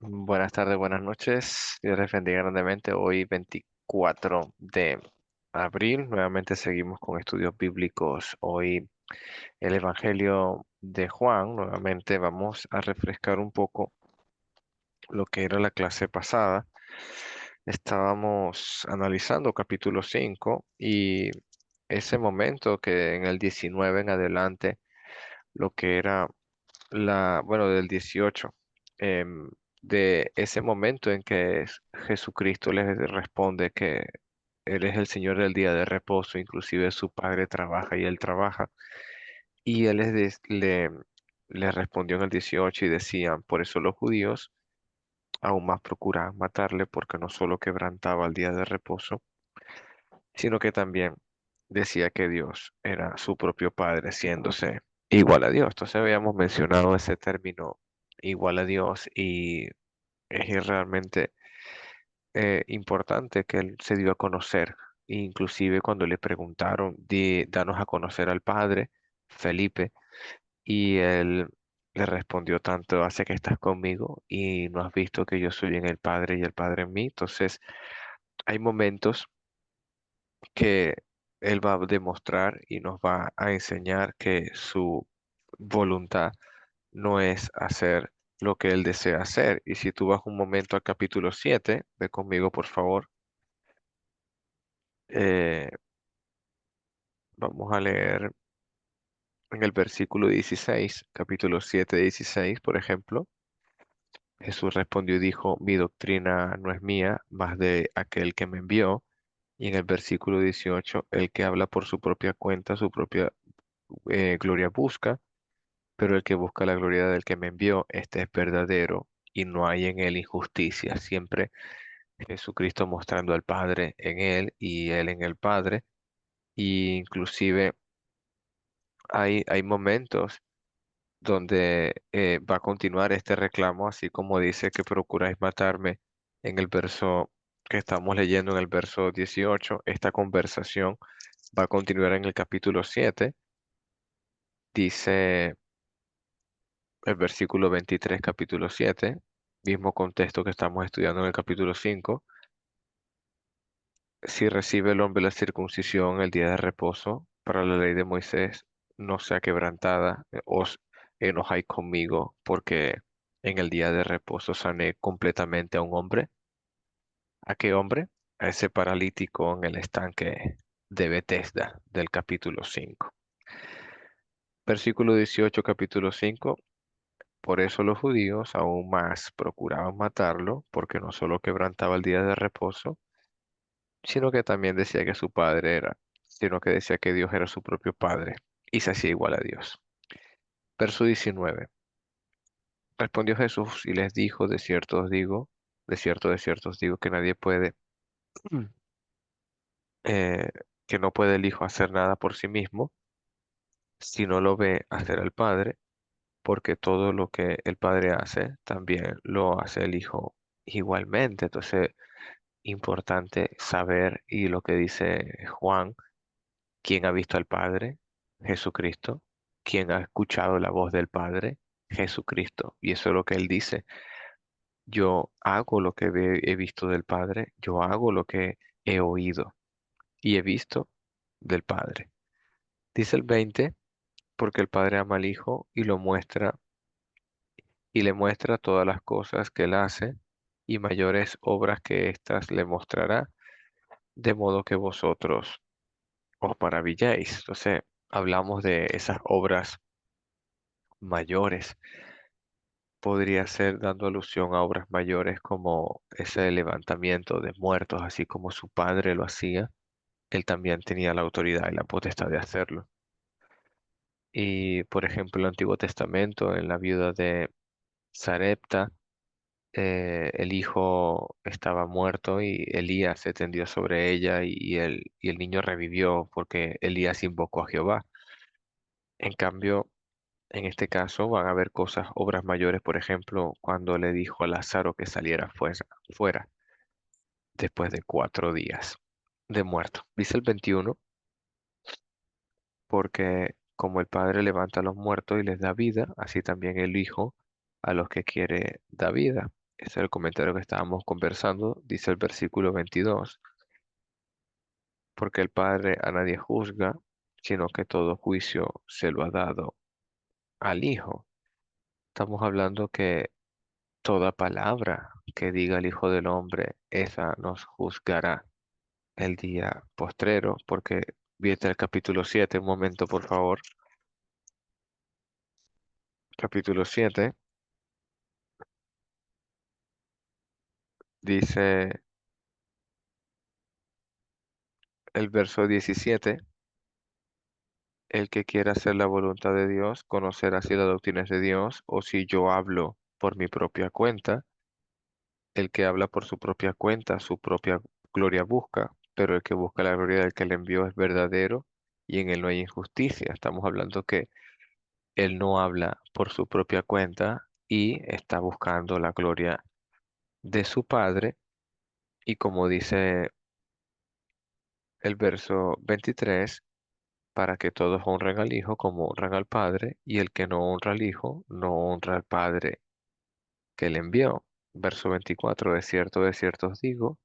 Buenas tardes, buenas noches. Dios les bendiga grandemente. Hoy 24 de abril, nuevamente seguimos con estudios bíblicos. Hoy el Evangelio de Juan. Nuevamente vamos a refrescar un poco lo que era la clase pasada. Estábamos analizando capítulo 5 y ese momento que en el 19 en adelante, lo que era bueno, del 18, de ese momento en que Jesucristo les responde que Él es el Señor del día de reposo, inclusive su Padre trabaja y Él trabaja, y Él le respondió en el 18 y decían, por eso los judíos aún más procuraban matarle, porque no solo quebrantaba el día de reposo, sino que también decía que Dios era su propio Padre, siéndose igual a Dios. Entonces habíamos mencionado ese término igual a Dios y es realmente importante que Él se dio a conocer. Inclusive cuando le preguntaron, danos a conocer al Padre, Felipe, y Él le respondió tanto, hace que estás conmigo y no has visto que yo soy en el Padre y el Padre en mí. Entonces hay momentos que Él va a demostrar y nos va a enseñar que su voluntad no es hacer lo que Él desea hacer. Y si tú vas un momento al capítulo 7, ve conmigo por favor, eh, vamos a leer en el versículo 16, capítulo 7, 16, por ejemplo. Jesús respondió y dijo, mi doctrina no es mía, mas de aquel que me envió. Y en el versículo 18, el que habla por su propia cuenta, su propia gloria busca, pero el que busca la gloria del que me envió, este es verdadero y no hay en él injusticia. Siempre Jesucristo mostrando al Padre en él y él en el Padre. Y inclusive hay momentos donde va a continuar este reclamo, así como dice que procuráis matarme en el verso que estamos leyendo en el verso 18. Esta conversación va a continuar en el capítulo 7. Dice el versículo 23, capítulo 7, mismo contexto que estamos estudiando en el capítulo 5. Si recibe el hombre la circuncisión el día de reposo, para la ley de Moisés no sea quebrantada, os enojáis conmigo, porque en el día de reposo sané completamente a un hombre. ¿A qué hombre? A ese paralítico en el estanque de Betesda del capítulo 5. Versículo 18, capítulo 5. Por eso los judíos aún más procuraban matarlo, porque no solo quebrantaba el día de reposo, sino que también decía que su padre era, sino que decía que Dios era su propio padre y se hacía igual a Dios. Verso 19. Respondió Jesús y les dijo, de cierto os digo que nadie puede, Mm. eh, que no puede el Hijo hacer nada por sí mismo, si no lo ve hacer al Padre, porque todo lo que el Padre hace, también lo hace el Hijo igualmente. Entonces, importante saber y lo que dice Juan. ¿Quién ha visto al Padre? Jesucristo. ¿Quién ha escuchado la voz del Padre? Jesucristo. Y eso es lo que Él dice. Yo hago lo que he visto del Padre, yo hago lo que he oído y he visto del Padre. Dice el 20, porque el Padre ama al Hijo y lo muestra y le muestra todas las cosas que Él hace y mayores obras que éstas le mostrará, de modo que vosotros os maravilléis. Entonces, hablamos de esas obras mayores. Podría ser dando alusión a obras mayores como ese levantamiento de muertos, así como su padre lo hacía, él también tenía la autoridad y la potestad de hacerlo. Y por ejemplo, el Antiguo Testamento, en la viuda de Sarepta, el hijo estaba muerto y Elías se tendió sobre ella y el niño revivió porque Elías invocó a Jehová. En cambio, en este caso van a haber cosas, obras mayores, por ejemplo, cuando le dijo a Lázaro que saliera fuera después de 4 días de muerto. Dice el 21, porque como el Padre levanta a los muertos y les da vida, así también el Hijo a los que quiere da vida. Ese es el comentario que estábamos conversando. Dice el versículo 22, porque el Padre a nadie juzga, sino que todo juicio se lo ha dado al Hijo. Estamos hablando que toda palabra que diga el Hijo del Hombre, esa nos juzgará el día postrero, porque viene el capítulo 7, un momento por favor. Capítulo 7 dice el verso 17, el que quiera hacer la voluntad de Dios, conocerá si la doctrina es de Dios o si yo hablo por mi propia cuenta. El que habla por su propia cuenta, su propia gloria busca, pero el que busca la gloria del que le envió es verdadero y en él no hay injusticia. Estamos hablando que él no habla por su propia cuenta y está buscando la gloria de su Padre. Y como dice el verso 23, para que todos honren al Hijo como honran al Padre, y el que no honra al Hijo no honra al Padre que le envió. Verso 24, de cierto os digo,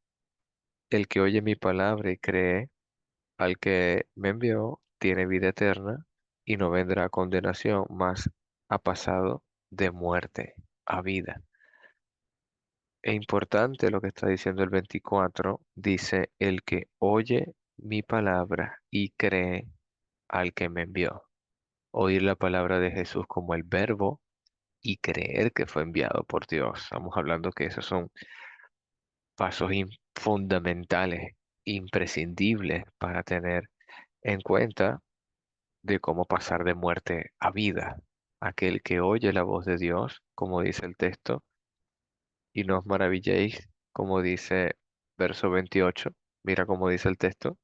el que oye mi palabra y cree al que me envió, tiene vida eterna y no vendrá a condenación, mas ha pasado de muerte a vida. Es importante lo que está diciendo el 24, dice, el que oye mi palabra y cree al que me envió. Oír la palabra de Jesús como el verbo y creer que fue enviado por Dios. Estamos hablando que esos son pasos fundamentales, imprescindibles para tener en cuenta de cómo pasar de muerte a vida. Aquel que oye la voz de Dios, como dice el texto, y no os maravilléis, como dice verso 28, mira cómo dice el texto,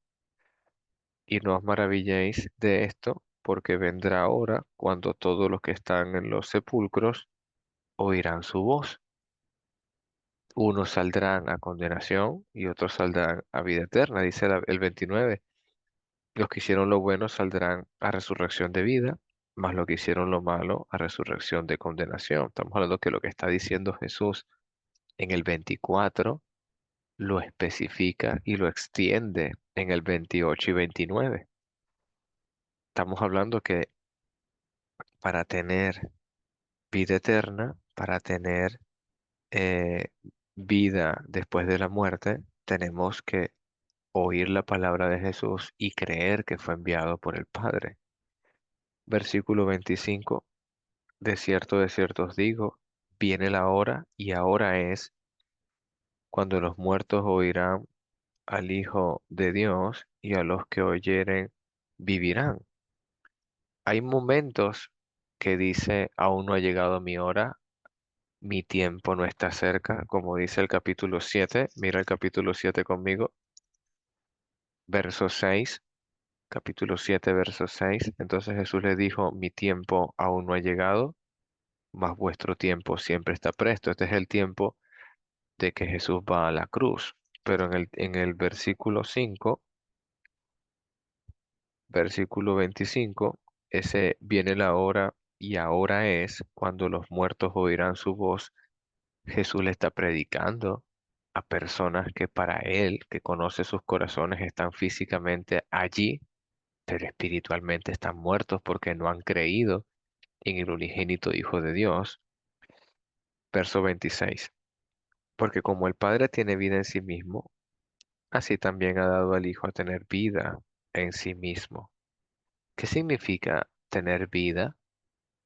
y no os maravilléis de esto, porque vendrá hora cuando todos los que están en los sepulcros oirán su voz. Unos saldrán a condenación y otros saldrán a vida eterna, dice el 29. Los que hicieron lo bueno saldrán a resurrección de vida, mas los que hicieron lo malo a resurrección de condenación. Estamos hablando que lo que está diciendo Jesús en el 24 lo especifica y lo extiende en el 28 y 29. Estamos hablando que para tener vida eterna, para tener eh, vida después de la muerte, tenemos que oír la palabra de Jesús y creer que fue enviado por el Padre. Versículo 25. De cierto os digo, viene la hora y ahora es cuando los muertos oirán al Hijo de Dios y a los que oyeren vivirán. Hay momentos que dice, aún no ha llegado mi hora, mi tiempo no está cerca, como dice el capítulo 7. Mira el capítulo 7 conmigo, verso 6. Capítulo 7 verso 6. Entonces Jesús le dijo, mi tiempo aún no ha llegado, mas vuestro tiempo siempre está presto. Este es el tiempo de que Jesús va a la cruz. Pero en el versículo 5, versículo 25, ese viene la hora y ahora es cuando los muertos oirán su voz. Jesús le está predicando a personas que para él, que conoce sus corazones, están físicamente allí, pero espiritualmente están muertos porque no han creído en el unigénito Hijo de Dios. Verso 26. Porque como el Padre tiene vida en sí mismo, así también ha dado al Hijo a tener vida en sí mismo. ¿Qué significa tener vida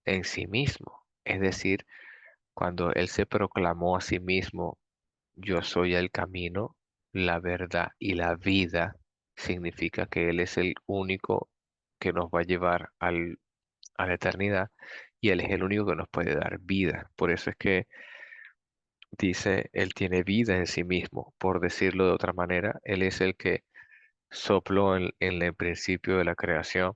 en sí mismo? Es decir, cuando Él se proclamó a sí mismo, yo soy el camino, la verdad y la vida, significa que Él es el único que nos va a llevar a la eternidad y Él es el único que nos puede dar vida. Por eso es que dice, Él tiene vida en sí mismo. Por decirlo de otra manera, Él es el que sopló en el principio de la creación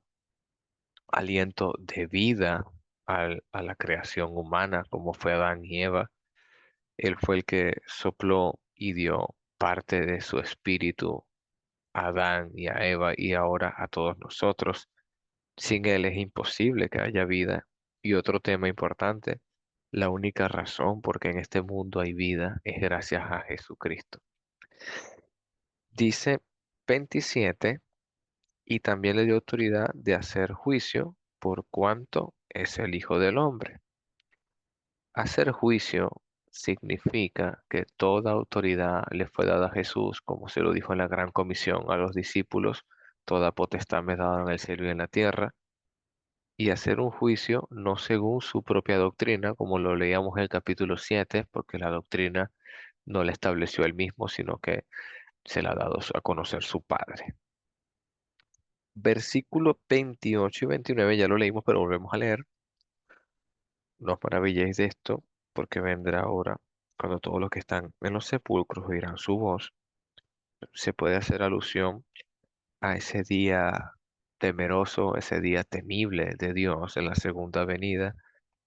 aliento de vida a la creación humana, como fue Adán y Eva. Él fue el que sopló y dio parte de su espíritu a Adán y a Eva y ahora a todos nosotros. Sin Él es imposible que haya vida. Y otro tema importante, La única razón por qué en este mundo hay vida es gracias a Jesucristo. Dice 27, y también le dio autoridad de hacer juicio por cuanto es el Hijo del Hombre. Hacer juicio significa que toda autoridad le fue dada a Jesús, como se lo dijo en la Gran Comisión a los discípulos, toda potestad me es dada en el cielo y en la tierra, y hacer un juicio no según su propia doctrina, como lo leíamos en el capítulo 7, porque la doctrina no la estableció él mismo, sino que se la ha dado a conocer su Padre. Versículo 28 y 29 ya lo leímos, pero volvemos a leer. No os maravilléis de esto, porque vendrá ahora cuando todos los que están en los sepulcros oirán su voz. Se puede hacer alusión a ese día temeroso, ese día temible de Dios en la segunda venida.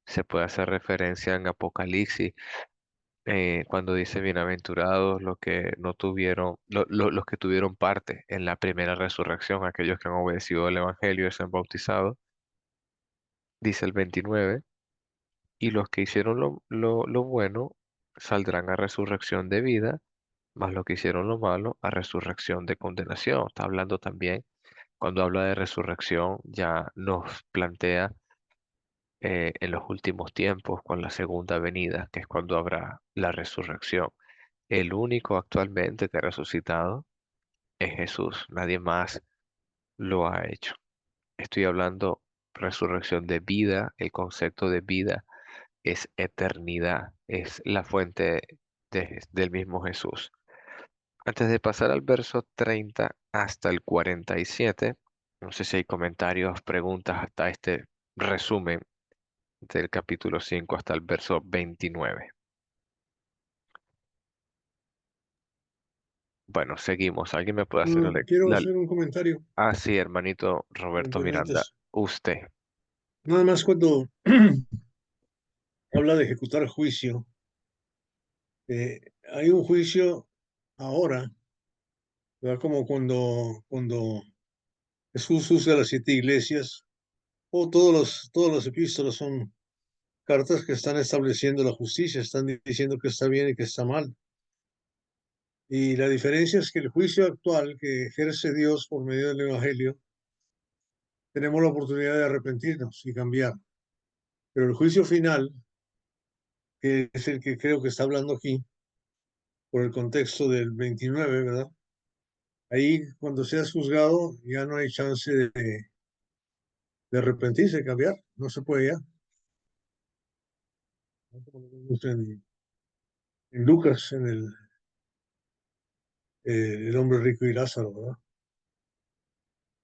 Se puede hacer referencia en Apocalipsis, cuando dice bienaventurados los que no tuvieron, los que tuvieron parte en la primera resurrección, aquellos que han obedecido el Evangelio y se han bautizado. Dice el 29, y los que hicieron lo bueno saldrán a resurrección de vida, mas los que hicieron lo malo a resurrección de condenación. Está hablando también, cuando habla de resurrección, ya nos plantea en los últimos tiempos con la segunda venida, que es cuando habrá la resurrección. El único actualmente que ha resucitado es Jesús, nadie más lo ha hecho. Estoy hablando resurrección de vida, el concepto de vida es eternidad, es la fuente del mismo Jesús. Antes de pasar al verso 30 hasta el 47, no sé si hay comentarios, preguntas hasta este resumen del capítulo 5 hasta el verso 29. Bueno, seguimos. ¿Alguien me puede hacer Quiero hacer un comentario Ah, sí, hermanito Roberto entre Miranda, antes. usted. Nada más cuando habla de ejecutar juicio, hay un juicio ahora, ¿verdad? Como cuando Jesús usa las 7 iglesias, o todos los epístolas son cartas que están estableciendo la justicia, están diciendo que está bien y que está mal. Y la diferencia es que el juicio actual que ejerce Dios por medio del Evangelio, tenemos la oportunidad de arrepentirnos y cambiar. Pero el juicio final, que es el que creo que está hablando aquí, por el contexto del 29, ¿verdad? Ahí, cuando seas juzgado, ya no hay chance de arrepentirse, de cambiar. No se puede ya. En Lucas, el hombre rico y Lázaro, ¿verdad?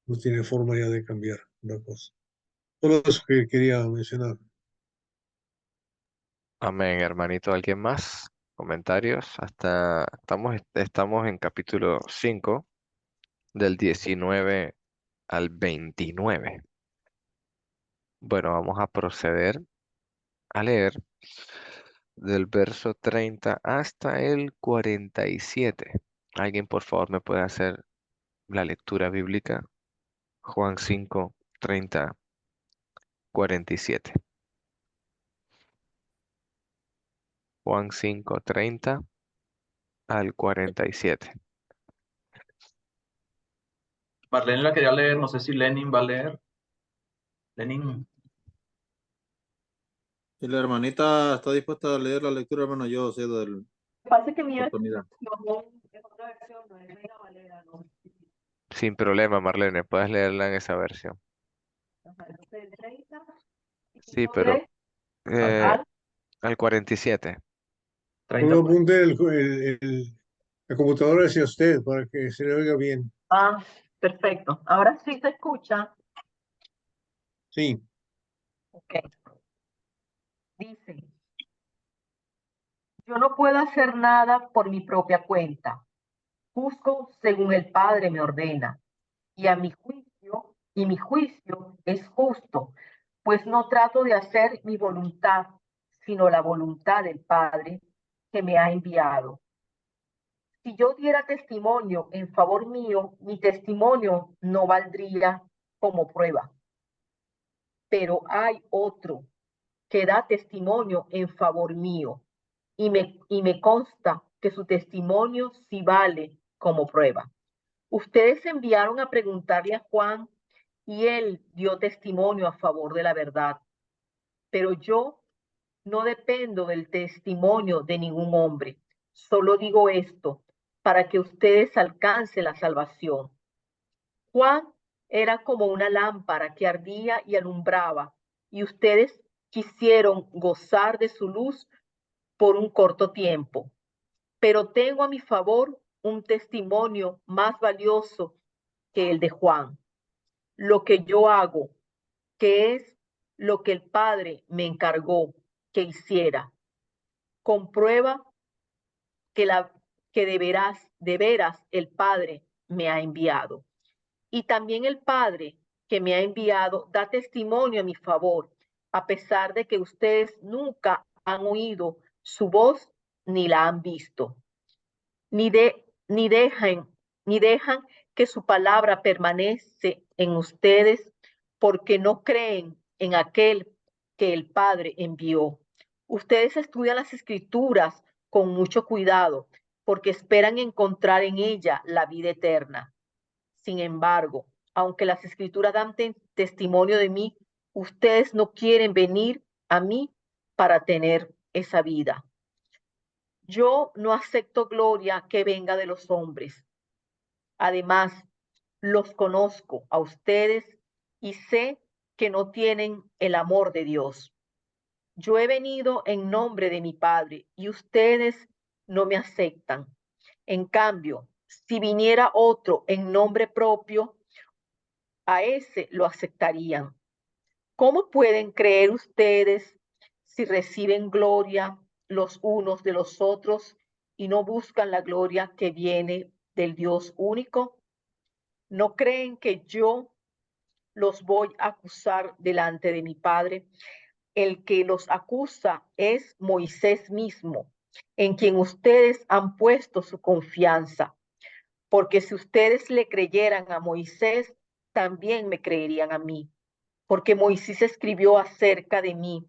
No tiene forma ya de cambiar una cosa. Solo eso que quería mencionar. Amén, hermanito. ¿Alguien más? ¿Comentarios? Estamos en capítulo 5 del 19 al 29. Bueno, vamos a proceder a leer del verso 30 hasta el 47. ¿Alguien, por favor, me puede hacer la lectura bíblica? Juan 5, 30, 47. Juan 5, 30 al 47. Marlene la quería leer, no sé si Lenin va a leer. Lenin, Si la hermanita está dispuesta a leer la lectura, hermano, yo cedo la Pasa que mi oportunidad. es otra versión, no es Reina Valera, no. Sin problema, Marlene, puedes leerla en esa versión. Ajá, entonces el 30 y Sí, tú pero lees eh, al al 47. 30. Ponga apunte la computadora hacia usted para que se le oiga bien. Ah, perfecto. Ahora sí se escucha. Sí, Ok. Dice, yo no puedo hacer nada por mi propia cuenta. Juzgo según el Padre me ordena. Y mi juicio es justo, pues no trato de hacer mi voluntad, sino la voluntad del Padre que me ha enviado. Si yo diera testimonio en favor mío, mi testimonio no valdría como prueba. Pero hay otro que da testimonio en favor mío, y me consta que su testimonio sí vale como prueba. Ustedes enviaron a preguntarle a Juan y él dio testimonio a favor de la verdad, pero yo no dependo del testimonio de ningún hombre. Solo digo esto para que ustedes alcancen la salvación. Juan era como una lámpara que ardía y alumbraba, y ustedes quisieron gozar de su luz por un corto tiempo. Pero tengo a mi favor un testimonio más valioso que el de Juan. Lo que yo hago, que es lo que el Padre me encargó que hiciera, comprueba que, de veras el Padre me ha enviado. Y también el Padre que me ha enviado da testimonio a mi favor, a pesar de que ustedes nunca han oído su voz ni la han visto, ni, de, ni, dejan, ni dejan que su palabra permanece en ustedes porque no creen en aquel que el Padre envió. Ustedes estudian las escrituras con mucho cuidado porque esperan encontrar en ella la vida eterna. Sin embargo, aunque las escrituras dan testimonio de mí, ustedes no quieren venir a mí para tener esa vida. Yo no acepto gloria que venga de los hombres. Además, los conozco a ustedes y sé que no tienen el amor de Dios. Yo he venido en nombre de mi Padre y ustedes no me aceptan. En cambio, si viniera otro en nombre propio, a ese lo aceptarían. ¿Cómo pueden creer ustedes si reciben gloria los unos de los otros y no buscan la gloria que viene del Dios único? ¿No creen que yo los voy a acusar delante de mi Padre? El que los acusa es Moisés mismo, en quien ustedes han puesto su confianza. Porque si ustedes le creyeran a Moisés, también me creerían a mí, porque Moisés escribió acerca de mí.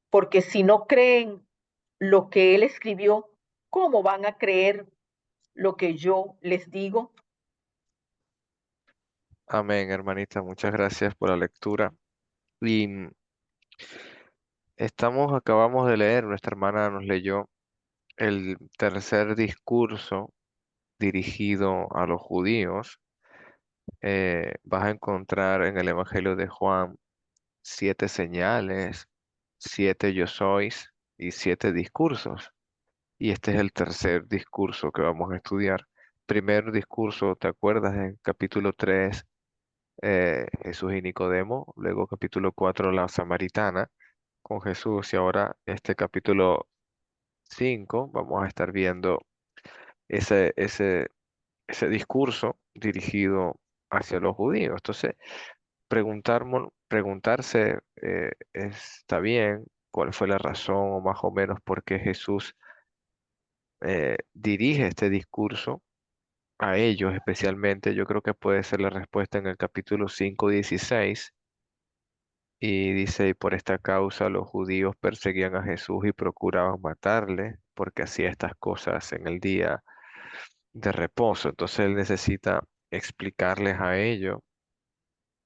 Porque si no creen lo que él escribió, ¿cómo van a creer lo que yo les digo? Amén, hermanita. Muchas gracias por la lectura. Y acabamos de leer, nuestra hermana nos leyó el tercer discurso dirigido a los judíos. Vas a encontrar en el Evangelio de Juan 7 señales, 7 yo sois y 7 discursos. Y este es el tercer discurso que vamos a estudiar. Primer discurso, ¿te acuerdas? En capítulo 3, Jesús y Nicodemo. Luego capítulo 4, la samaritana con Jesús. Y ahora este capítulo 5, vamos a estar viendo ese, ese, ese discurso dirigido hacia los judíos. Entonces, preguntarse, está bien, cuál fue la razón o más o menos por qué Jesús dirige este discurso a ellos especialmente. Yo creo que puede ser la respuesta en el capítulo 5:16, y dice: y por esta causa los judíos perseguían a Jesús y procuraban matarle, porque hacía estas cosas en el día de reposo. Entonces él necesita explicarles a ellos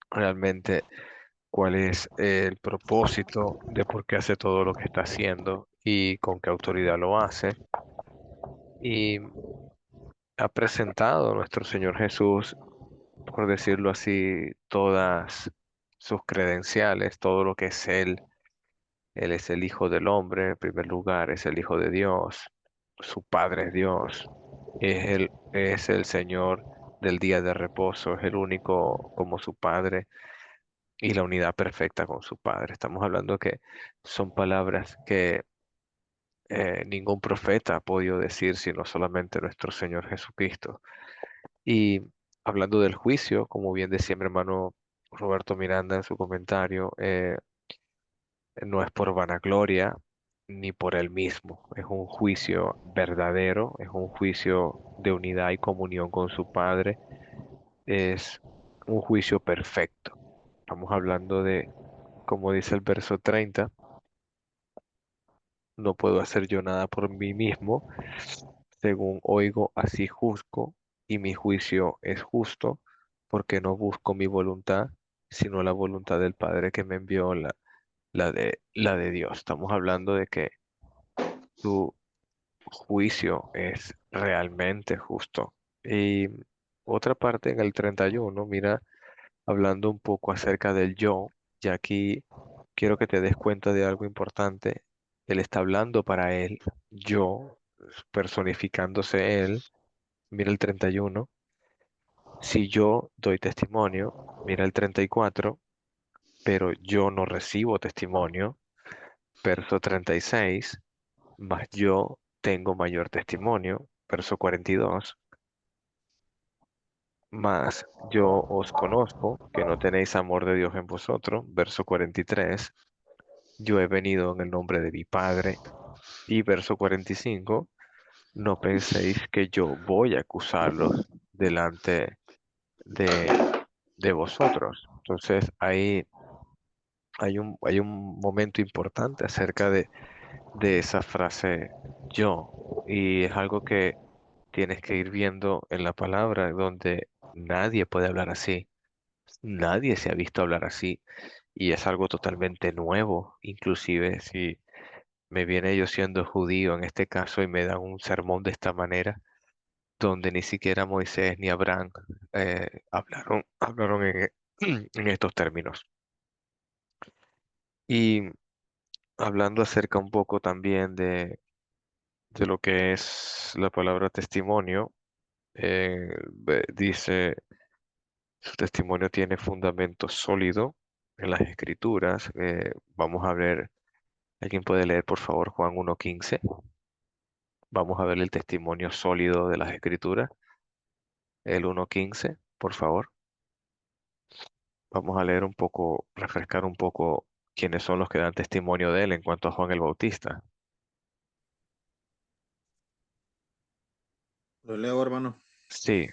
realmente cuál es el propósito de por qué hace todo lo que está haciendo y con qué autoridad lo hace. Y ha presentado nuestro Señor Jesús, por decirlo así, todas sus credenciales, todo lo que es Él. Él es el Hijo del Hombre, en primer lugar, es el Hijo de Dios, su Padre es Dios, es el Señor del día de reposo, es el único como su Padre y la unidad perfecta con su Padre. Estamos hablando que son palabras que ningún profeta ha podido decir, sino solamente nuestro Señor Jesucristo. Y hablando del juicio, como bien decía mi hermano Roberto Miranda en su comentario, no es por vanagloria ni por él mismo, es un juicio verdadero, es un juicio de unidad y comunión con su Padre, es un juicio perfecto. Estamos hablando de, como dice el verso 30, no puedo hacer yo nada por mí mismo. Según oigo, así juzgo, y mi juicio es justo, porque no busco mi voluntad, sino la voluntad del Padre que me envió, la de Dios. Estamos hablando de que tu juicio es realmente justo. Y otra parte en el 31, mira, hablando un poco acerca del yo, y aquí quiero que te des cuenta de algo importante. Él está hablando para él, yo, personificándose él. Mira el 31. Si yo doy testimonio, mira el 34, pero yo no recibo testimonio. Verso 36, mas yo tengo mayor testimonio. Verso 42, mas yo os conozco, que no tenéis amor de Dios en vosotros. Verso 43, yo he venido en el nombre de mi Padre. Y verso 45, no penséis que yo voy a acusarlos delante de, de vosotros. Entonces, ahí hay un momento importante acerca de esa frase yo. Y es algo que tienes que ir viendo en la palabra, donde nadie puede hablar así. Nadie se ha visto hablar así. Y es algo totalmente nuevo. Inclusive si me viene yo siendo judío en este caso y me dan un sermón de esta manera, donde ni siquiera Moisés ni Abraham hablaron en estos términos. Y hablando acerca un poco también de lo que es la palabra testimonio, dice, su testimonio tiene fundamento sólido en las escrituras. Vamos a ver, ¿alguien puede leer por favor Juan 1:15? Vamos a ver el testimonio sólido de las escrituras, el 1:15, por favor. Vamos a leer un poco, refrescar un poco quiénes son los que dan testimonio de él en cuanto a Juan el Bautista. Lo leo, hermano. Sí,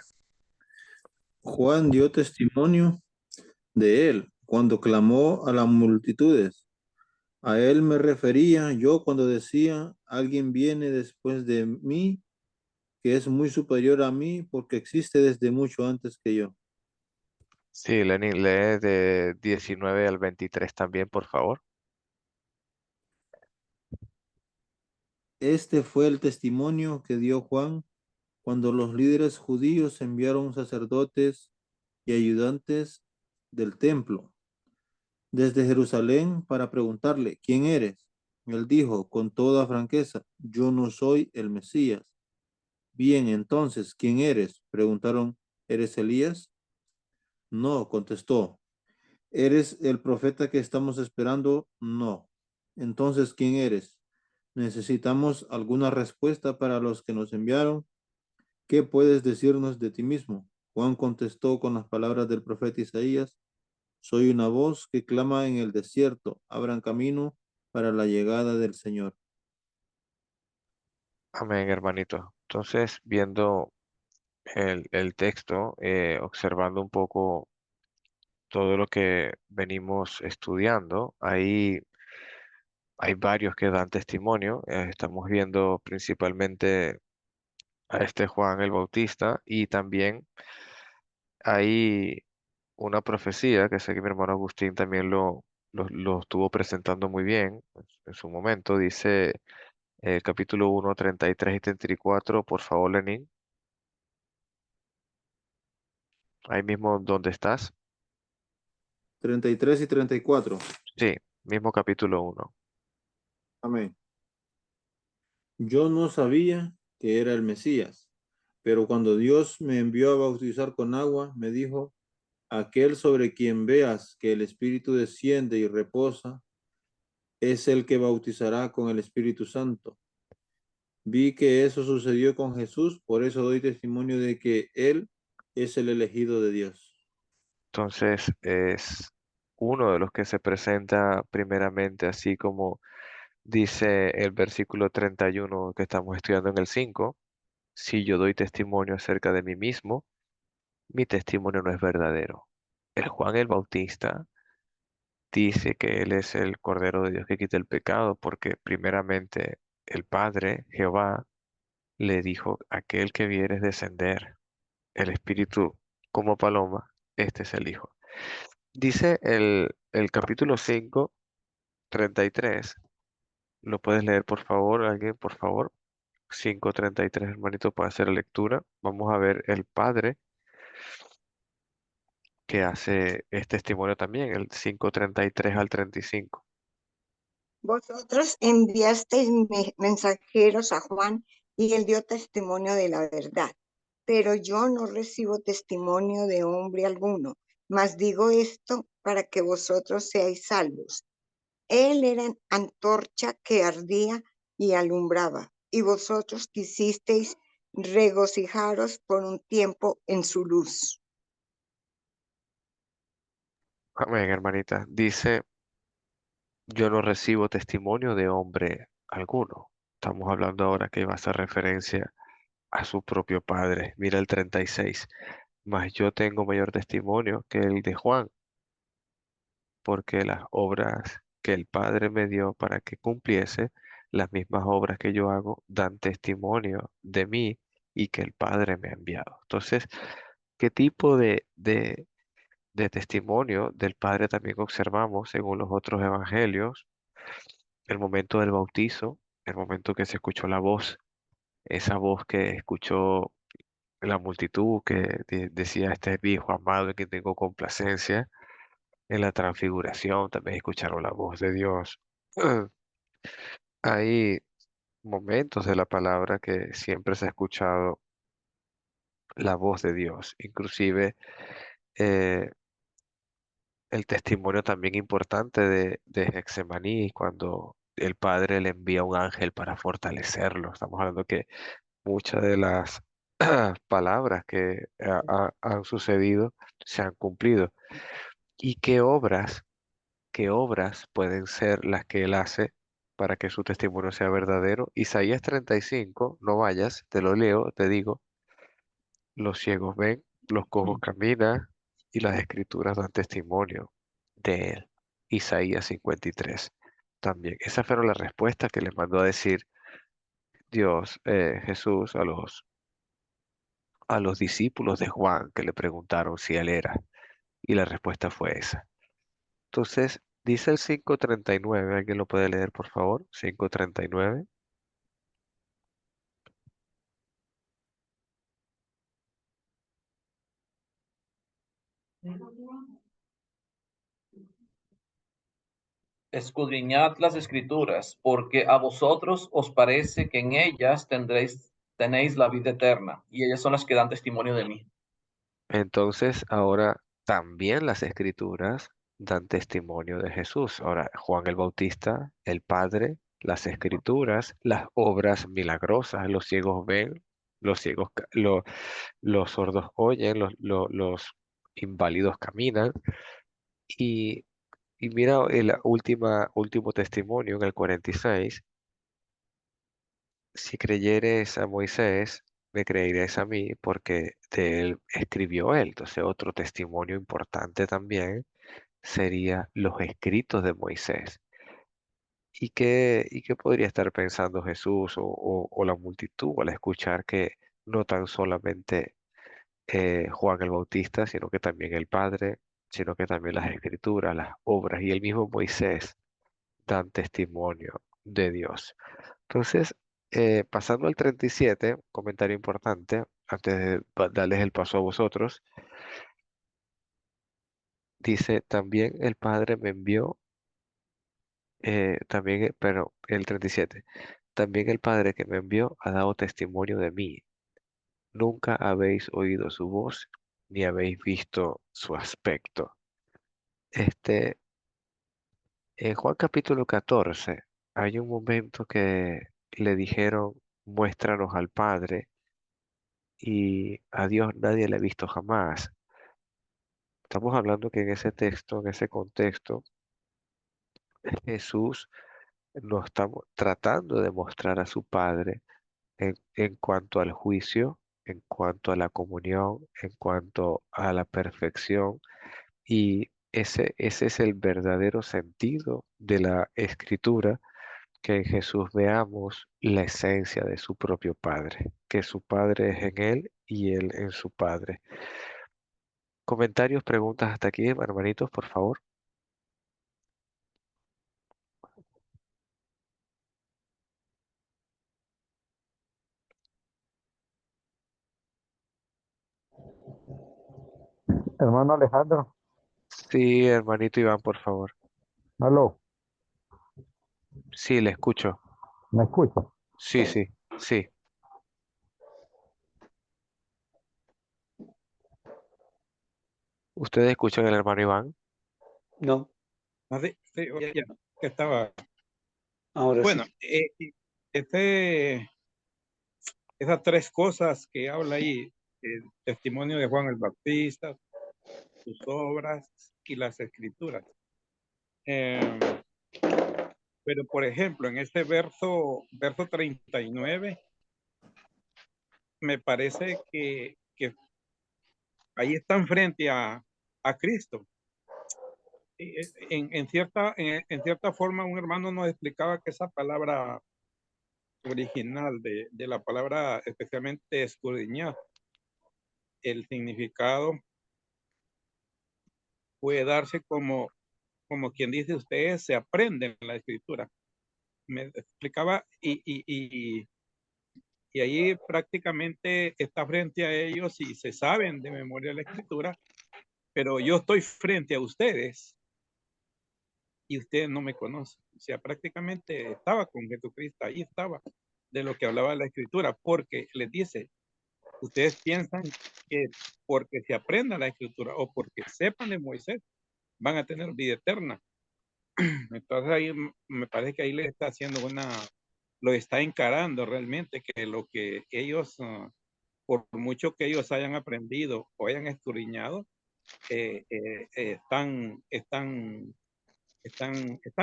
Juan dio testimonio de él cuando clamó a las multitudes. A él me refería yo cuando decía, alguien viene después de mí que es muy superior a mí porque existe desde mucho antes que yo. sí, Lenin, lee de 19 al 23 también, por favor. Este fue el testimonio que dio Juan cuando los líderes judíos enviaron sacerdotes y ayudantes del templo desde Jerusalén para preguntarle, ¿quién eres? Él dijo con toda franqueza, yo no soy el Mesías. Bien, entonces, ¿quién eres? Preguntaron, ¿eres Elías? No, contestó. ¿Eres el profeta que estamos esperando? No. Entonces, ¿quién eres? Necesitamos alguna respuesta para los que nos enviaron. ¿Qué puedes decirnos de ti mismo? Juan contestó con las palabras del profeta Isaías. Soy una voz que clama en el desierto. Abran camino para la llegada del Señor. Amén, hermanito. Entonces, viendo el texto, observando un poco todo lo que venimos estudiando, ahí hay varios que dan testimonio. Estamos viendo principalmente a este Juan el Bautista y también hay una profecía que sé que mi hermano Agustín también lo estuvo presentando muy bien en su momento. Dice capítulo 1, 33 y 34, por favor, Lenín, ahí mismo donde estás. 33 y 34. Sí, mismo capítulo 1. Amén. Yo no sabía que era el Mesías, pero cuando Dios me envió a bautizar con agua, me dijo, aquel sobre quien veas que el Espíritu desciende y reposa, es el que bautizará con el Espíritu Santo. Vi que eso sucedió con Jesús, por eso doy testimonio de que Él es el elegido de Dios. Entonces es uno de los que se presenta primeramente, así como dice el versículo 31 que estamos estudiando en el 5. Si yo doy testimonio acerca de mí mismo, mi testimonio no es verdadero. El Juan el Bautista dice que Él es el Cordero de Dios que quita el pecado, porque primeramente el Padre, Jehová, le dijo, aquel que vieres descender, el Espíritu como paloma, este es el Hijo. Dice el capítulo 5 33. ¿Lo puedes leer, por favor? ¿Alguien, por favor? 5:33, hermanito, para hacer la lectura. Vamos a ver el Padre que hace este testimonio también, el 5:33 al 35. Vosotros enviasteis mensajeros a Juan y él dio testimonio de la verdad. Pero yo no recibo testimonio de hombre alguno, mas digo esto para que vosotros seáis salvos. Él era antorcha que ardía y alumbraba, y vosotros quisisteis regocijaros por un tiempo en su luz. Amén, hermanita. Dice, yo no recibo testimonio de hombre alguno. Estamos hablando ahora que va a hacer referencia a su propio Padre. Mira el 36. Mas yo tengo mayor testimonio que el de Juan, porque las obras que el Padre me dio para que cumpliese, las mismas obras que yo hago, dan testimonio de mí y que el Padre me ha enviado. Entonces, ¿qué tipo de testimonio del Padre también observamos según los otros evangelios? El momento del bautizo, el momento que se escuchó la voz, esa voz que escuchó la multitud que decía, este es mi hijo amado en quien tengo complacencia. En la transfiguración también escucharon la voz de Dios. Hay momentos de la palabra que siempre se ha escuchado la voz de Dios, inclusive eh, el testimonio también importante de Getsemaní, cuando el Padre le envía un ángel para fortalecerlo. Estamos hablando que muchas de las palabras que han sucedido se han cumplido. ¿Y qué obras pueden ser las que él hace para que su testimonio sea verdadero? Isaías 35, no vayas, te lo leo, te digo, los ciegos ven, los cojos caminan y las escrituras dan testimonio de él. Isaías 53 también. Esa fueron las respuestas que le mandó a decir Dios, Jesús a los discípulos de Juan que le preguntaron si él era. Y la respuesta fue esa. Entonces, dice el 5:39, ¿alguien lo puede leer, por favor? 5:39. Escudriñad las escrituras, porque a vosotros os parece que en ellas tenéis la vida eterna, y ellas son las que dan testimonio de mí. Entonces, ahora también las escrituras dan testimonio de Jesús. Ahora, Juan el Bautista, el Padre, las escrituras, las obras milagrosas, los ciegos ven, los ciegos, los sordos oyen, los inválidos caminan. Y, y mira el último testimonio en el 46. Si creyeres a Moisés, me creeréis a mí, porque de él escribió él. Entonces, otro testimonio importante también sería los escritos de Moisés. ¿Y qué podría estar pensando Jesús o la multitud al escuchar que no tan solamente Juan el Bautista, sino que también el Padre, sino que también las escrituras, las obras y el mismo Moisés dan testimonio de Dios? Entonces, pasando al 37, comentario importante, antes de darles el paso a vosotros, dice, también el Padre me envió, pero el 37, también el Padre que me envió ha dado testimonio de mí. Nunca habéis oído su voz, ni habéis visto su aspecto. Este, en Juan capítulo 14, hay un momento que le dijeron, muéstranos al Padre, y a Dios nadie le ha visto jamás. Estamos hablando que en ese texto, en ese contexto, Jesús nos está tratando de mostrar a su Padre en cuanto al juicio, en cuanto a la comunión, en cuanto a la perfección. Y Ese es el verdadero sentido de la Escritura, que en Jesús veamos la esencia de su propio Padre, que su Padre es en Él y Él en su Padre. Comentarios, preguntas hasta aquí, hermanitos, por favor. Hermano Alejandro, Sí, hermanito Iván, por favor. aló, Sí, le escucho. ¿me escucha? Sí, sí, sí. ¿Ustedes escuchan al hermano Iván? No, Sí, ya, que estaba. ahora Bueno, sí. este, esas tres cosas que habla ahí, el testimonio de Juan el Bautista, sus obras y las escrituras. Pero, por ejemplo, en este verso 39, me parece que ahí están frente a Cristo. En cierta forma, un hermano nos explicaba que esa palabra original de la palabra, especialmente escudriñar, el significado puede darse como quien dice ustedes, se aprende en la escritura. Me explicaba y ahí prácticamente está frente a ellos y se saben de memoria la escritura, pero yo estoy frente a ustedes y ustedes no me conocen. O sea, prácticamente estaba con Jesucristo, ahí estaba de lo que hablaba la escritura, porque les dice, ustedes piensan que porque se aprenda la escritura o porque sepan de Moisés, van a tener vida eterna. Entonces ahí me parece que ahí le está haciendo lo está encarando realmente, que lo que ellos, por mucho que ellos hayan aprendido o hayan escudriñado, están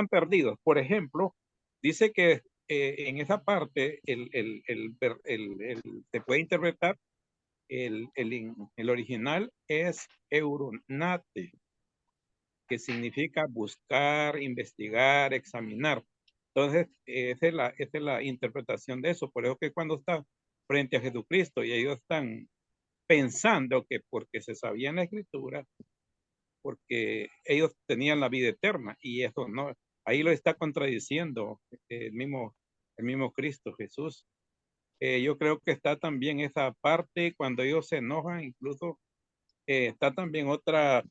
perdidos. Por ejemplo, dice que en esa parte se puede interpretar el original es euronate, que significa buscar, investigar, examinar. Entonces, esa es la interpretación de eso. Por eso que cuando está frente a Jesucristo y ellos están pensando que porque se sabía en la escritura, porque ellos tenían la vida eterna, y eso no, ahí lo está contradiciendo el mismo Cristo Jesús. Yo creo que está también esa parte cuando ellos se enojan, incluso está también otra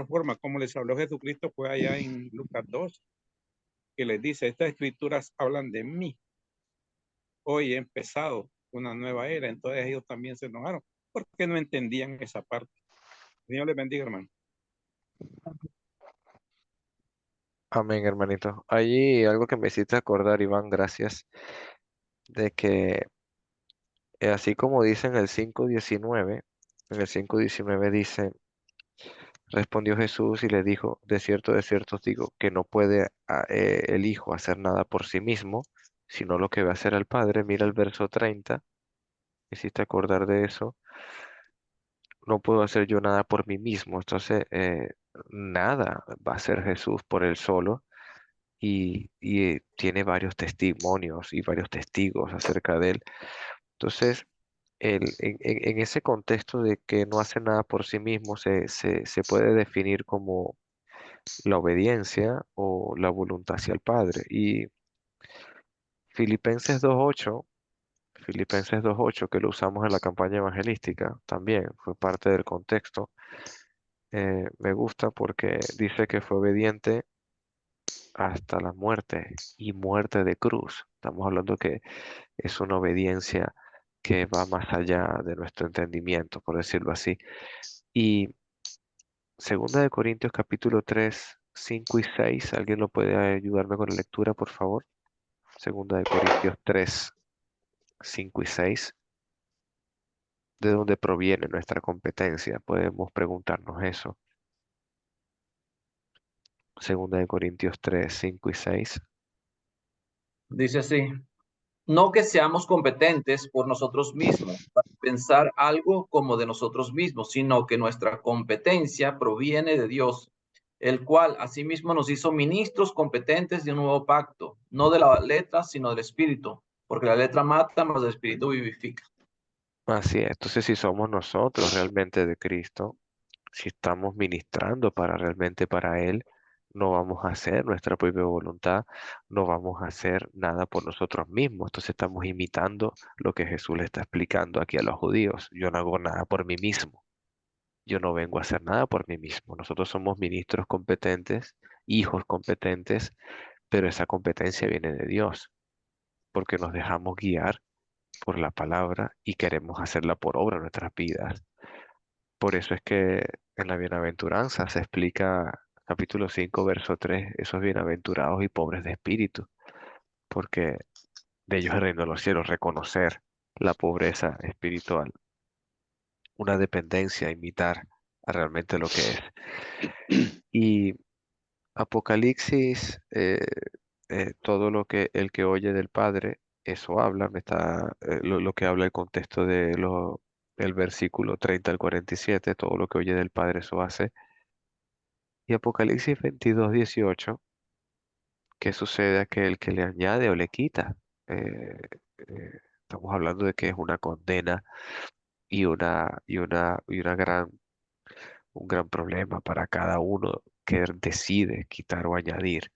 forma, como les habló Jesucristo, fue allá en Lucas 2, que les dice, estas escrituras hablan de mí. Hoy he empezado una nueva era. Entonces ellos también se enojaron porque no entendían esa parte. Señor les bendiga, hermano. Amén, hermanito. Allí algo que me hiciste acordar, Iván, gracias, de que así como dice en el 5:19, en el 5:19 dice, respondió Jesús y le dijo, de cierto os digo, que no puede el Hijo hacer nada por sí mismo, sino lo que va a hacer al Padre. Mira el verso 30, me hiciste acordar de eso. No puedo hacer yo nada por mí mismo, entonces nada va a hacer Jesús por él solo. Y tiene varios testimonios y varios testigos acerca de él. Entonces, en ese contexto de que no hace nada por sí mismo, se puede definir como la obediencia o la voluntad hacia el Padre. Y Filipenses 2:8, Filipenses 2:8, que lo usamos en la campaña evangelística, también fue parte del contexto. Me gusta porque dice que fue obediente hasta la muerte y muerte de cruz. Estamos hablando que es una obediencia que va más allá de nuestro entendimiento, por decirlo así. Y segunda de Corintios capítulo 3, 5 y 6, ¿alguien lo puede ayudarme con la lectura, por favor? Segunda de Corintios 3, 5 y 6. ¿De dónde proviene nuestra competencia? Podemos preguntarnos eso. Segunda de Corintios 3, 5 y 6. Dice así, no que seamos competentes por nosotros mismos para pensar algo como de nosotros mismos, sino que nuestra competencia proviene de Dios, el cual asimismo nos hizo ministros competentes de un nuevo pacto, no de la letra, sino del espíritu, porque la letra mata, mas el espíritu vivifica. Así es. Entonces, si somos nosotros realmente de Cristo, si estamos ministrando para realmente para Él, no vamos a hacer nuestra propia voluntad, no vamos a hacer nada por nosotros mismos. Entonces estamos imitando lo que Jesús le está explicando aquí a los judíos. Yo no hago nada por mí mismo. Yo no vengo a hacer nada por mí mismo. Nosotros somos ministros competentes, hijos competentes, pero esa competencia viene de Dios, porque nos dejamos guiar por la palabra y queremos hacerla por obra en nuestras vidas. Por eso es que en la bienaventuranza se explica capítulo 5 verso 3 esos bienaventurados y pobres de espíritu, porque de ellos es el reino de los cielos, reconocer la pobreza espiritual, una dependencia, imitar a realmente lo que es. Y Apocalipsis, todo lo que el que oye del Padre, eso habla, lo que habla el contexto el versículo 30 al 47, todo lo que oye del Padre, eso hace. Y Apocalipsis 22:18, ¿qué sucede a aquel que le añade o le quita? Eh, Estamos hablando de que es una condena un gran problema para cada uno que decide quitar o añadir.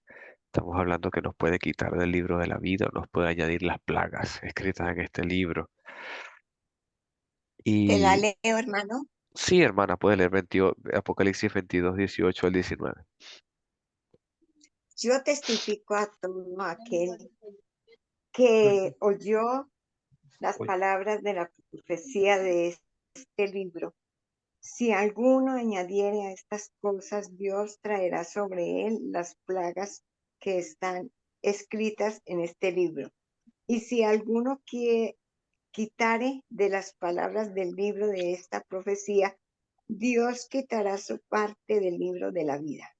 Estamos hablando que nos puede quitar del libro de la vida o nos puede añadir las plagas escritas en este libro. Te la Y leo, hermano. sí, hermana, puede leer Apocalipsis 22:18 al 19. Yo testifico a todo aquel que oyó las Uy, palabras de la profecía de este libro. Si alguno añadiere a estas cosas, Dios traerá sobre él las plagas que están escritas en este libro. Y si alguno quitare de las palabras del libro de esta profecía, Dios quitará su parte del libro de la vida.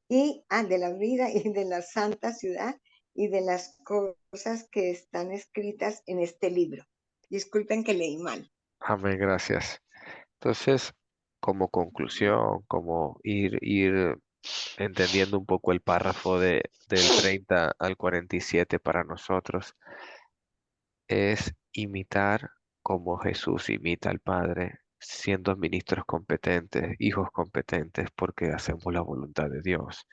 De la vida y de la santa ciudad y de las cosas que están escritas en este libro. Disculpen que leí mal. amén, gracias. Entonces, como conclusión, como ir entendiendo un poco el párrafo del 30 al 47 para nosotros, es imitar como Jesús imita al Padre, siendo ministros competentes, hijos competentes, porque hacemos la voluntad de Dios.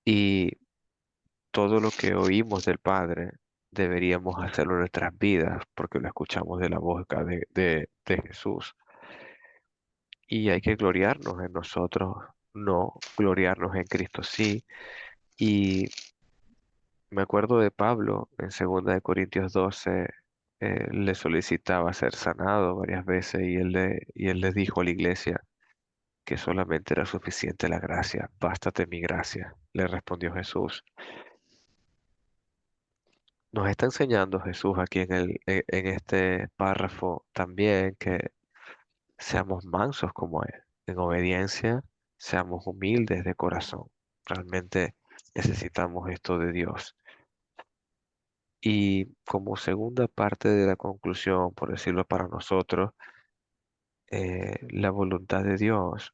Y todo lo que oímos del Padre deberíamos hacerlo en nuestras vidas, porque lo escuchamos de la boca de Jesús. Y hay que gloriarnos en nosotros, no gloriarnos en Cristo, sí. Y me acuerdo de Pablo en 2 Corintios 12, le solicitaba ser sanado varias veces y él le dijo a la iglesia que solamente era suficiente la gracia, bástate mi gracia, le respondió Jesús. Nos está enseñando Jesús aquí en este párrafo también que seamos mansos como Él, en obediencia, seamos humildes de corazón. Realmente necesitamos esto de Dios. Y como segunda parte de la conclusión, por decirlo para nosotros, la voluntad de Dios.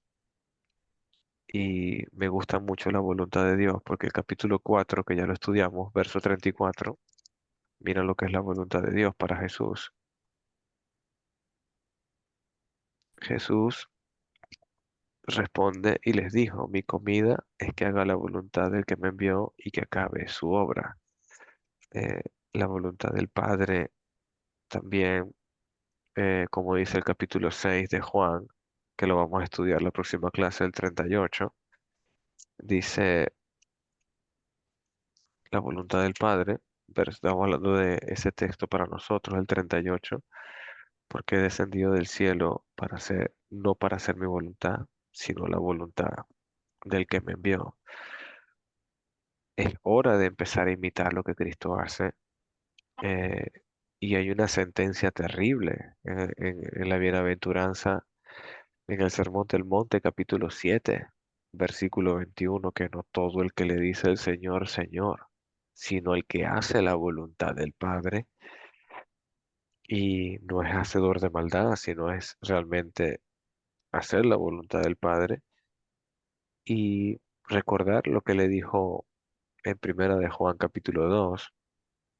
Y me gusta mucho la voluntad de Dios porque el capítulo 4, que ya lo estudiamos, verso 34, mira lo que es la voluntad de Dios para Jesús. Jesús responde y les dijo, mi comida es que haga la voluntad del que me envió y que acabe su obra. Eh, la voluntad del Padre también, como dice el capítulo 6 de Juan, que lo vamos a estudiar la próxima clase, el 38, dice la voluntad del Padre, pero estamos hablando de ese texto para nosotros, el 38, porque he descendido del cielo para hacer, no para hacer mi voluntad, sino la voluntad del que me envió. Es hora de empezar a imitar lo que Cristo hace. eh, y hay una sentencia terrible en la bienaventuranza, en el Sermón del Monte, capítulo 7, versículo 21, que no todo el que le dice el Señor, Señor, sino el que hace la voluntad del Padre y no es hacedor de maldad, sino es realmente hacer la voluntad del Padre, y recordar lo que le dijo en Primera de Juan capítulo 2,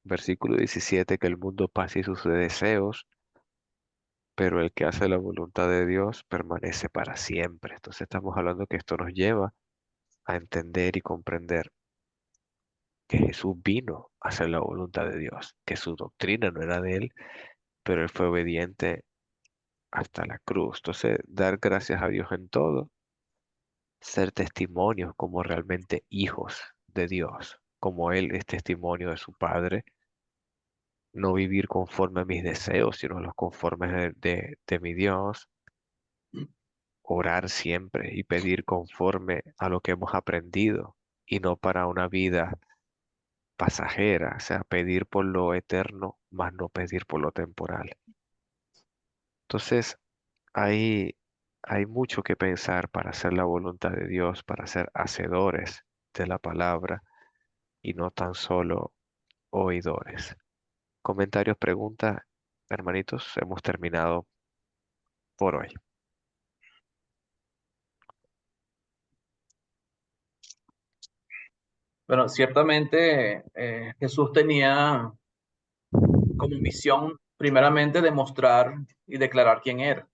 versículo 17, que el mundo pasa y sus deseos, pero el que hace la voluntad de Dios permanece para siempre. Entonces estamos hablando que esto nos lleva a entender y comprender que Jesús vino a hacer la voluntad de Dios, que su doctrina no era de él, pero él fue obediente hasta la cruz. Entonces, dar gracias a Dios en todo, ser testimonios como realmente hijos de Dios, como Él es testimonio de su Padre, no vivir conforme a mis deseos, sino los conformes de mi Dios, orar siempre y pedir conforme a lo que hemos aprendido y no para una vida pasajera, o sea, pedir por lo eterno, más no pedir por lo temporal. Entonces, hay, hay mucho que pensar para hacer la voluntad de Dios, para ser hacedores de la palabra y no tan solo oidores. Comentarios, preguntas, hermanitos, hemos terminado por hoy. Bueno, ciertamente Jesús tenía como misión primeramente demostrar y declarar quién era.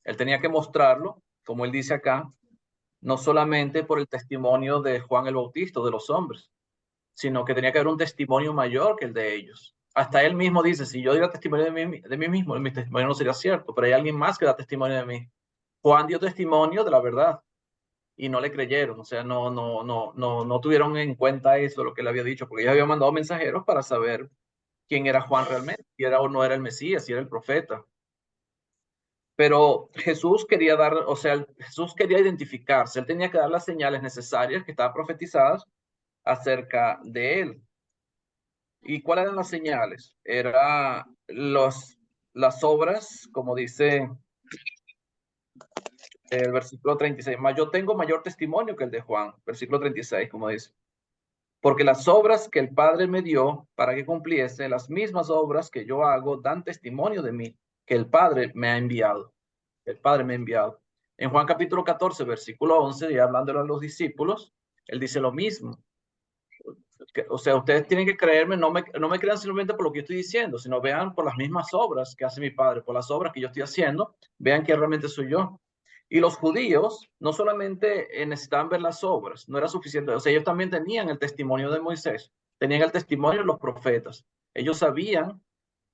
Él tenía que mostrarlo, como él dice acá, no solamente por el testimonio de Juan el Bautista, de los hombres, sino que tenía que haber un testimonio mayor que el de ellos. Hasta él mismo dice, si yo diera testimonio de mí mismo, mi testimonio no sería cierto, pero hay alguien más que da testimonio de mí. Juan dio testimonio de la verdad y no le creyeron, o sea, no tuvieron en cuenta eso, lo que él había dicho, porque ellos habían mandado mensajeros para saber quién era Juan realmente, si era o no era el Mesías, si era el profeta. Pero Jesús quería dar, o sea, Jesús quería identificarse, él tenía que dar las señales necesarias que estaban profetizadas acerca de él. ¿Y cuáles eran las señales? Era las obras, como dice el versículo 36, yo tengo mayor testimonio que el de Juan, versículo 36, como dice. Porque las obras que el Padre me dio para que cumpliese, las mismas obras que yo hago, dan testimonio de mí, que el Padre me ha enviado. El Padre me ha enviado. En Juan capítulo 14, versículo 11, y hablándole a los discípulos, él dice lo mismo. O sea, ustedes tienen que creerme, no me crean simplemente por lo que yo estoy diciendo, sino vean por las mismas obras que hace mi Padre, por las obras que yo estoy haciendo, vean que realmente soy yo. Y los judíos no solamente necesitaban ver las obras, no era suficiente, o sea, ellos también tenían el testimonio de Moisés, tenían el testimonio de los profetas. Ellos sabían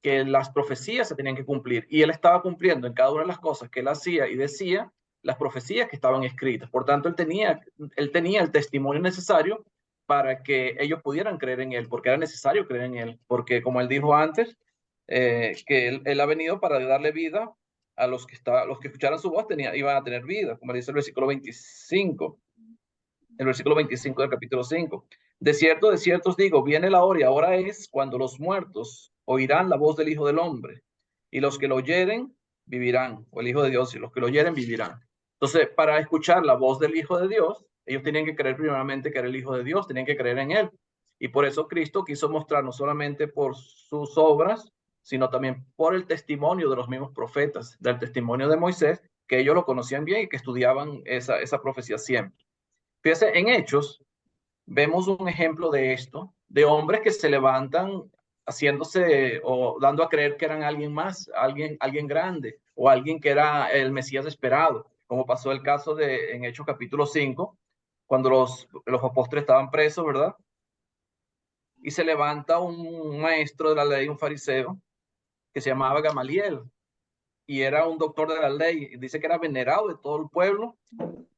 que las profecías se tenían que cumplir y él estaba cumpliendo en cada una de las cosas que él hacía y decía las profecías que estaban escritas. Por tanto, él tenía el testimonio necesario para que ellos pudieran creer en él, porque era necesario creer en él, porque como él dijo antes, que él ha venido para darle vida a los que escucharan su voz, iban a tener vida, como dice el versículo 25, del capítulo 5. De cierto os digo, viene la hora y ahora es cuando los muertos oirán la voz del Hijo del Hombre, y los que lo oyeren vivirán, o el Hijo de Dios, y los que lo oyeren vivirán. Entonces, para escuchar la voz del Hijo de Dios, ellos tenían que creer primeramente que era el Hijo de Dios, tenían que creer en él. Y por eso Cristo quiso mostrar no solamente por sus obras, sino también por el testimonio de los mismos profetas, del testimonio de Moisés, que ellos lo conocían bien y que estudiaban esa profecía siempre. Fíjese, en Hechos vemos un ejemplo de esto, de hombres que se levantan haciéndose o dando a creer que eran alguien más, alguien grande o alguien que era el Mesías esperado, como pasó el caso en Hechos capítulo 5, cuando los apóstoles estaban presos, ¿verdad? Y se levanta un maestro de la ley, un fariseo, que se llamaba Gamaliel, y era un doctor de la ley, dice que era venerado de todo el pueblo,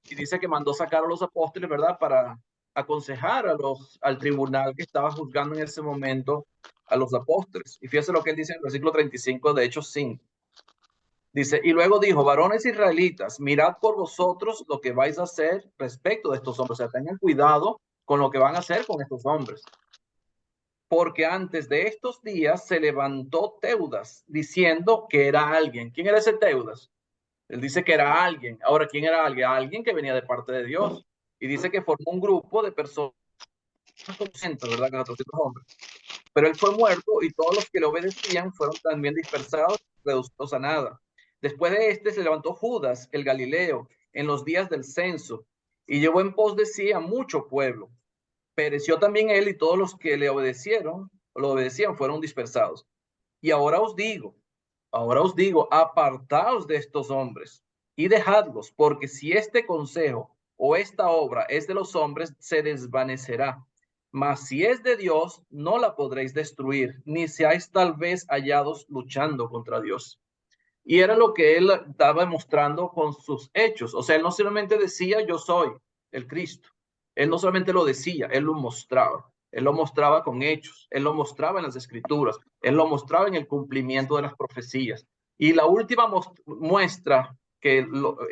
y dice que mandó sacar a los apóstoles, ¿verdad? Para aconsejar al tribunal que estaba juzgando en ese momento a los apóstoles. Y fíjese lo que él dice en el versículo 35 de Hechos 5. Dice, y luego dijo, varones israelitas, mirad por vosotros lo que vais a hacer respecto de estos hombres. O sea, tengan cuidado con lo que van a hacer con estos hombres. Porque antes de estos días se levantó Teudas diciendo que era alguien. ¿Quién era ese Teudas? Él dice que era alguien. Ahora, ¿quién era alguien? Alguien que venía de parte de Dios. Y dice que formó un grupo de personas, ¿verdad? 400 hombres. Pero él fue muerto y todos los que le obedecían fueron también dispersados, reducidos a nada. Después de este se levantó Judas, el Galileo, en los días del censo, y llevó en pos de sí a mucho pueblo. Pereció también él y todos los que le obedecían fueron dispersados. Y ahora os digo, apartaos de estos hombres y dejadlos, porque si este consejo o esta obra es de los hombres, se desvanecerá. Mas si es de Dios, no la podréis destruir, ni seáis tal vez hallados luchando contra Dios. Y era lo que él estaba demostrando con sus hechos. O sea, él no solamente decía, yo soy el Cristo. Él no solamente lo decía, él lo mostraba. Él lo mostraba con hechos, él lo mostraba en las escrituras, él lo mostraba en el cumplimiento de las profecías. Y la última muestra que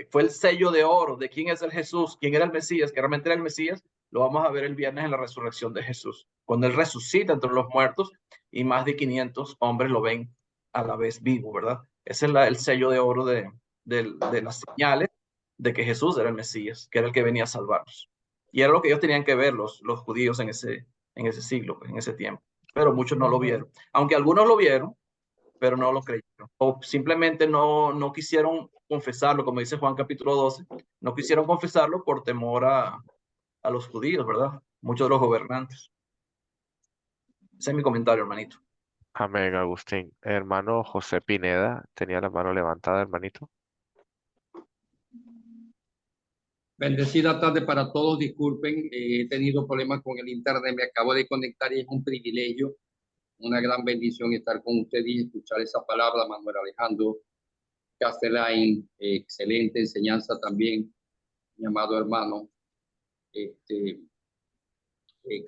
fue el sello de oro de quién es el Jesús, quién era el Mesías, que realmente era el Mesías, lo vamos a ver el viernes en la resurrección de Jesús, cuando él resucita entre los muertos y más de 500 hombres lo ven a la vez vivo, ¿verdad? Ese es el sello de oro de las señales de que Jesús era el Mesías, que era el que venía a salvarnos. Y era lo que ellos tenían que ver los judíos en ese siglo, en ese tiempo. Pero muchos no lo vieron. Aunque algunos lo vieron, pero no lo creyeron. O simplemente no quisieron confesarlo, como dice Juan capítulo 12, no quisieron confesarlo por temor a los judíos, ¿verdad? Muchos de los gobernantes. Ese es mi comentario, hermanito. Amén, Agustín. Hermano José Pineda, tenía la mano levantada, hermanito. Bendecida tarde para todos. Disculpen, he tenido problemas con el internet. Me acabo de conectar y es un privilegio, una gran bendición estar con ustedes y escuchar esa palabra. Manuel Alejandro Castellain, excelente enseñanza también, mi amado hermano, que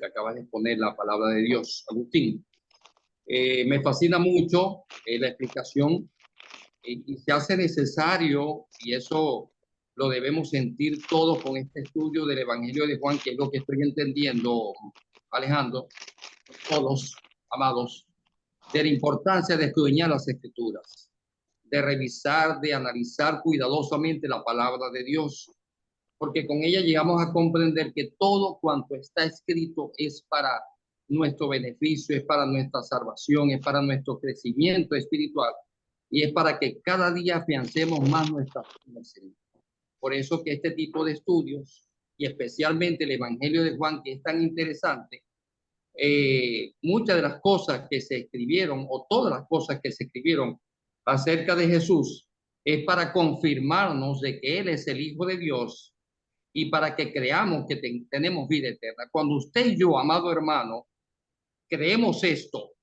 acaba de exponer la palabra de Dios. Agustín, me fascina mucho la explicación y se hace necesario, y eso lo debemos sentir todos con este estudio del Evangelio de Juan, que es lo que estoy entendiendo, Alejandro, todos, amados, de la importancia de escudriñar las Escrituras, de revisar, de analizar cuidadosamente la palabra de Dios, porque con ella llegamos a comprender que todo cuanto está escrito es para nuestro beneficio, es para nuestra salvación, es para nuestro crecimiento espiritual y es para que cada día afiancemos más nuestra fe en el Señor. Por eso que este tipo de estudios, y especialmente el Evangelio de Juan, que es tan interesante, muchas de las cosas que se escribieron, o todas las cosas que se escribieron acerca de Jesús, es para confirmarnos de que Él es el Hijo de Dios y para que creamos que tenemos vida eterna. Cuando usted y yo, amado hermano, creemos esto,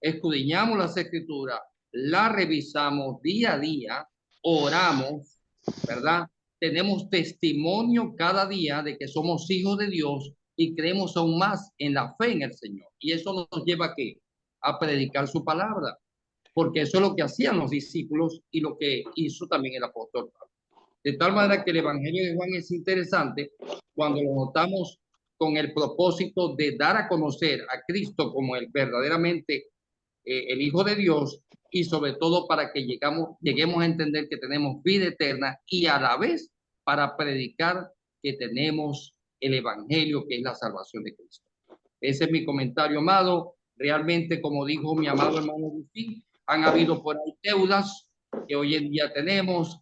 escudriñamos las Escrituras, la revisamos día a día, oramos, ¿verdad? Tenemos testimonio cada día de que somos hijos de Dios y creemos aún más en la fe en el Señor. Y eso nos lleva a ¿qué? A predicar su palabra, porque eso es lo que hacían los discípulos y lo que hizo también el apóstol Pablo. De tal manera que el Evangelio de Juan es interesante cuando lo notamos con el propósito de dar a conocer a Cristo como el verdaderamente el Hijo de Dios, y sobre todo para que lleguemos a entender que tenemos vida eterna y a la vez para predicar que tenemos el Evangelio, que es la salvación de Cristo. Ese es mi comentario, amado. Realmente, como dijo mi amado hermano Agustín, han habido por ahí deudas que hoy en día tenemos.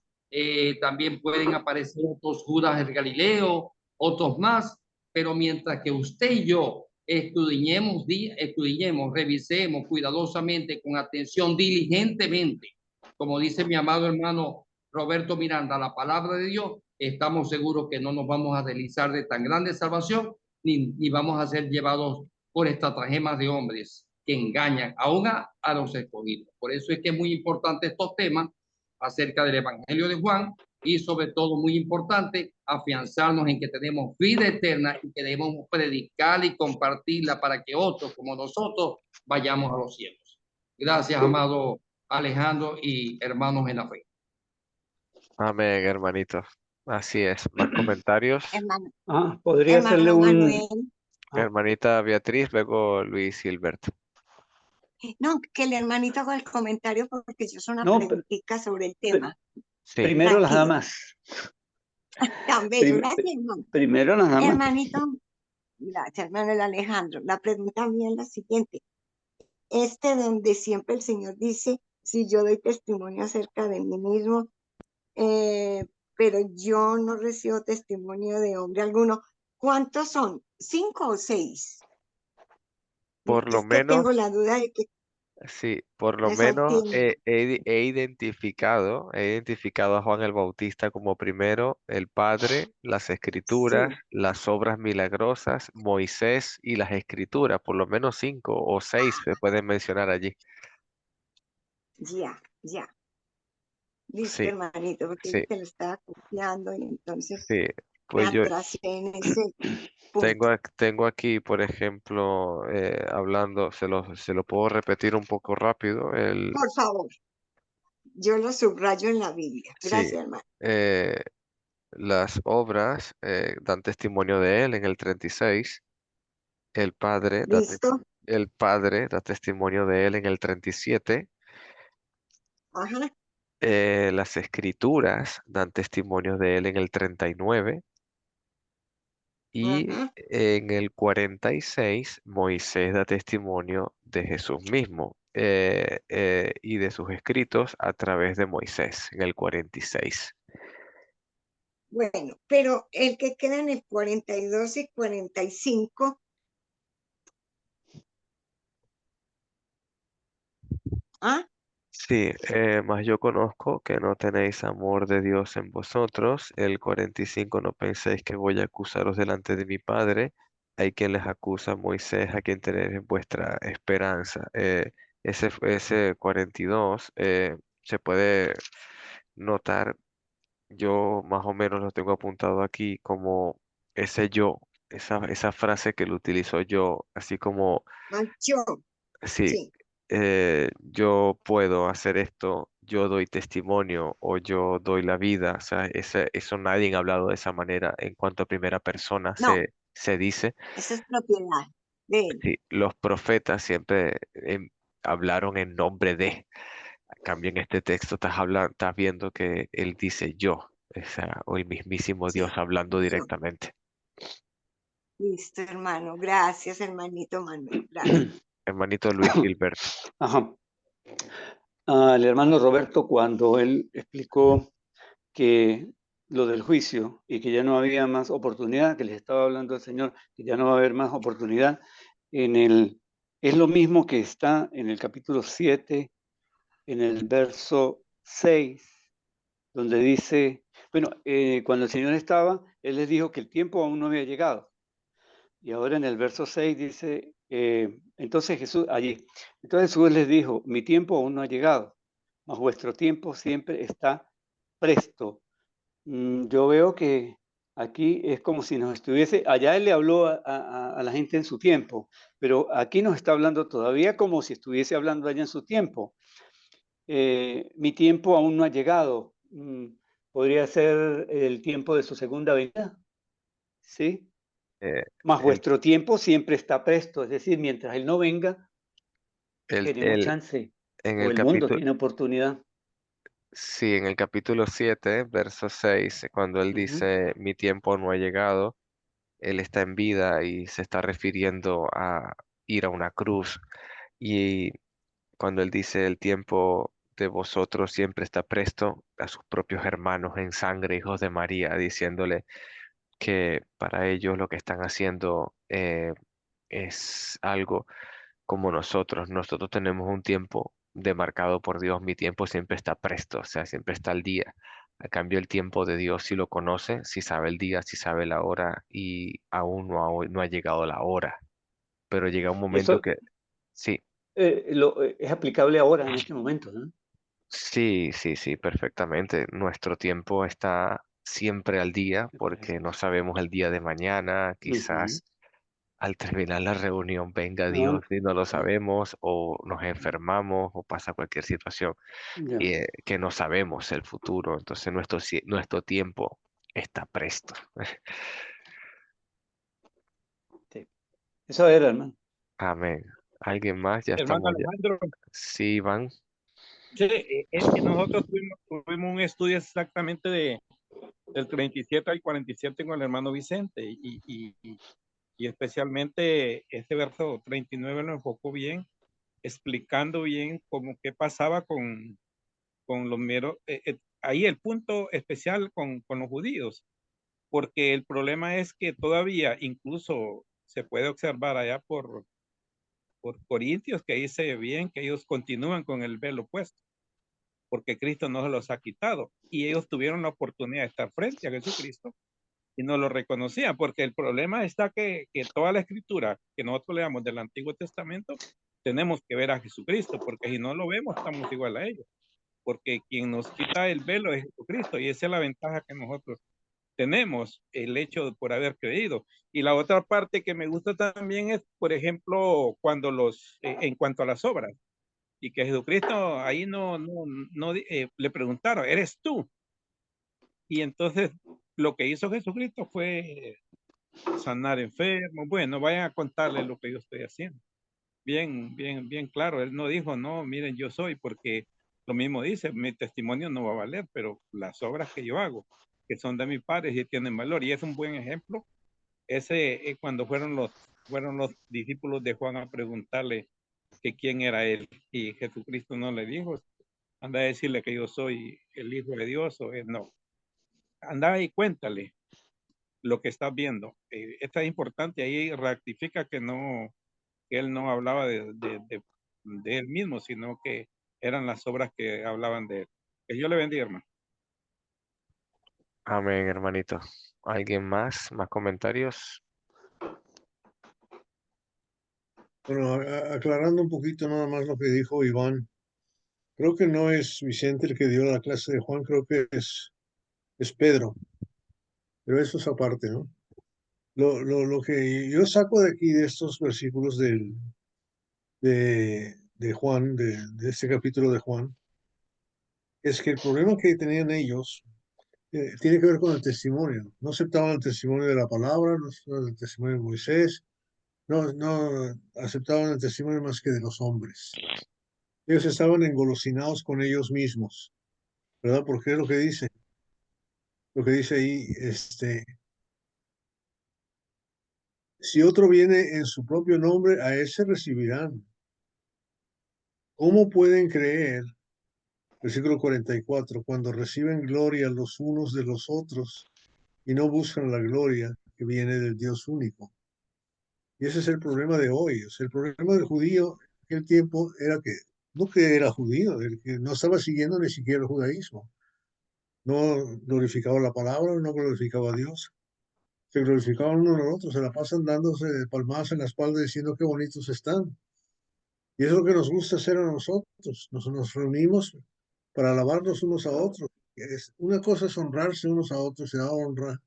También pueden aparecer otros Judas el Galileo, otros más, pero mientras que usted y yo escudriñemos, revisemos cuidadosamente, con atención, diligentemente, como dice mi amado hermano Roberto Miranda, la palabra de Dios, estamos seguros que no nos vamos a deslizar de tan grande salvación, ni vamos a ser llevados por estratagemas de hombres que engañan aún a los escogidos. Por eso es que es muy importante estos temas acerca del Evangelio de Juan, y sobre todo muy importante afianzarnos en que tenemos vida eterna y que debemos predicar y compartirla para que otros como nosotros vayamos a los cielos. Gracias, amado Alejandro y hermanos en la fe. Amén, hermanito. Así es. ¿Más comentarios? Hermano, Podría hacerle un... Manuel. Hermanita Beatriz, luego Luis Gilberto. No, que el hermanito haga el comentario porque yo soy una preguntita sobre el tema. Sí. Primero las damas. Primero las damas. Hermanito, gracias, hermano Alejandro. La pregunta mía es la siguiente. Donde siempre el Señor dice, si yo doy testimonio acerca de mí mismo, pero yo no recibo testimonio de hombre alguno. ¿Cuántos son? ¿5 o 6? Por lo Es que tengo menos, la duda de que sí, por lo me menos salté. he identificado a Juan el Bautista como primero el Padre, las Escrituras, Sí, las obras milagrosas, Moisés y las Escrituras. Por lo menos 5 o 6 se pueden mencionar allí. ya. Listo, Sí, hermanito, porque sí, vi que lo estaba copiando y entonces sí. me Pues yo atrasé en ese punto. tengo aquí, por ejemplo, hablando, se lo puedo repetir un poco rápido. Por favor, yo lo subrayo en la Biblia. Sí, Gracias, hermano. eh, las obras dan testimonio de él en el 36. El Padre ¿Listo? el Padre da testimonio de él en el 37. Ajá, Las Escrituras dan testimonio de él en el 39. Y ajá. en el 46, Moisés da testimonio de Jesús mismo y de sus escritos a través de Moisés en el 46. Bueno, pero el que queda en el 42 y 45, ¿ah? Sí, mas yo conozco que no tenéis amor de Dios en vosotros. El 45, no penséis que voy a acusaros delante de mi Padre. Hay quien les acusa, Moisés, a quien tenéis vuestra esperanza. Ese 42 se puede notar, yo más o menos lo tengo apuntado aquí como ese yo, esa frase que lo utilizo yo, así como, Yo, sí, sí. yo puedo hacer esto, yo doy testimonio o yo doy la vida. O sea, eso nadie ha hablado de esa manera en cuanto a primera persona No, se dice. esa es propiedad de él. Sí, los profetas siempre hablaron en nombre de. En cambio, en este texto estás viendo que él dice yo, o sea, o el mismísimo Dios Sí, hablando yo. directamente. Listo, hermano. Gracias, hermanito Manuel. Gracias. Hermanito Luis Gilberto. Ajá. Al hermano Roberto, cuando él explicó que lo del juicio y que ya no había más oportunidad, que les estaba hablando el Señor, que ya no va a haber más oportunidad, es lo mismo que está en el capítulo 7, en el verso 6, donde dice, bueno, cuando el Señor estaba, Él les dijo que el tiempo aún no había llegado. Y ahora en el verso 6 dice, entonces Jesús les dijo, mi tiempo aún no ha llegado, mas vuestro tiempo siempre está presto. Yo veo que aquí es como si nos estuviese, allá Él le habló a la gente en su tiempo, pero aquí nos está hablando todavía como si estuviese hablando allá en su tiempo. Mi tiempo aún no ha llegado. Podría ser el tiempo de su segunda venida, ¿sí? Eh, Mas el, vuestro tiempo siempre está presto, es decir, mientras Él no venga, el, tenemos el- chance, en o el el mundo capítulo, tiene oportunidad. sí, en el capítulo 7, verso 6, cuando él Ujú. dice mi tiempo no ha llegado, él está en vida y se está refiriendo a ir a una cruz. Y cuando él dice el tiempo de vosotros siempre está presto, a sus propios hermanos en sangre, hijos de María, diciéndole que para ellos lo que están haciendo es algo como nosotros. Nosotros tenemos un tiempo demarcado por Dios, mi tiempo siempre está presto, o sea, siempre está al día. A cambio, el tiempo de Dios si lo conoce, si sabe el día, si sabe la hora y aún no ha llegado la hora. Pero llega un momento Eso que sí. es aplicable ahora, en este momento, ¿no? Sí, sí, sí, perfectamente. Nuestro tiempo está siempre al día Es porque correcto. no sabemos el día de mañana. Ujú. Quizás al terminar la reunión venga Ah, Dios y no lo sí. sabemos o nos enfermamos o pasa cualquier situación Ya. que no sabemos el futuro. Entonces nuestro tiempo está presto. Sí. Eso era, hermano. Amén. ¿Alguien más? Ya Hermano estamos ya. Alejandro, Sí, Iván. sí, nosotros tuvimos un estudio exactamente del 37 al 47 con el hermano Vicente y especialmente este verso 39 lo enfocó bien, explicando bien cómo qué pasaba con los meros, ahí el punto especial con los judíos, porque el problema es que todavía incluso se puede observar allá por Corintios, que dice bien que ellos continúan con el velo puesto, porque Cristo no se los ha quitado, y ellos tuvieron la oportunidad de estar frente a Jesucristo y no lo reconocían, porque el problema está que toda la escritura que nosotros leamos del Antiguo Testamento, tenemos que ver a Jesucristo, porque si no lo vemos, estamos igual a ellos, porque quien nos quita el velo es Jesucristo, y esa es la ventaja que nosotros tenemos, el hecho de por haber creído. Y la otra parte que me gusta también es, por ejemplo, cuando en cuanto a las obras, y que Jesucristo ahí no le preguntaron, ¿eres tú? Y entonces lo que hizo Jesucristo fue sanar enfermos. Bueno, vayan a contarle lo que yo estoy haciendo. Bien claro. Él no dijo, no, miren, yo soy, porque lo mismo dice, mi testimonio no va a valer, pero las obras que yo hago, que son de mi Padre, sí tienen valor. Y es un buen ejemplo. Ese cuando fueron los discípulos de Juan a preguntarle que quién era él, y Jesucristo no le dijo, anda a decirle que yo soy el Hijo de Dios, o no. Anda y cuéntale lo que estás viendo. Esto es importante, ahí rectifica que él no hablaba de él mismo, sino que eran las obras que hablaban de él. Que Dios le bendiga, hermano. Amén, hermanito. ¿Alguien más? ¿Más comentarios? Bueno, aclarando un poquito nada más lo que dijo Iván, creo que no es Vicente el que dio la clase de Juan, creo que es Pedro, pero eso es aparte, ¿no? Lo que yo saco de aquí, de estos versículos de Juan, de este capítulo de Juan, es que el problema que tenían ellos tiene que ver con el testimonio. No aceptaban el testimonio de la palabra, no aceptaban el testimonio de Moisés, no aceptaban el testimonio más que de los hombres. Ellos estaban engolosinados con ellos mismos, ¿verdad? Porque es lo que dice. Lo que dice ahí, si otro viene en su propio nombre, a ese recibirán. ¿Cómo pueden creer? Versículo 44, cuando reciben gloria los unos de los otros y no buscan la gloria que viene del Dios único. Y ese es el problema de hoy. O sea, el problema del judío en aquel tiempo era que no que era judío, el que no estaba siguiendo ni siquiera el judaísmo. No glorificaba la palabra, no glorificaba a Dios. Se glorificaban uno al otro, se la pasan dándose palmadas en la espalda diciendo qué bonitos están. Y eso es lo que nos gusta hacer a nosotros. Nos reunimos para alabarnos unos a otros. Una cosa es honrarse unos a otros, se da honra,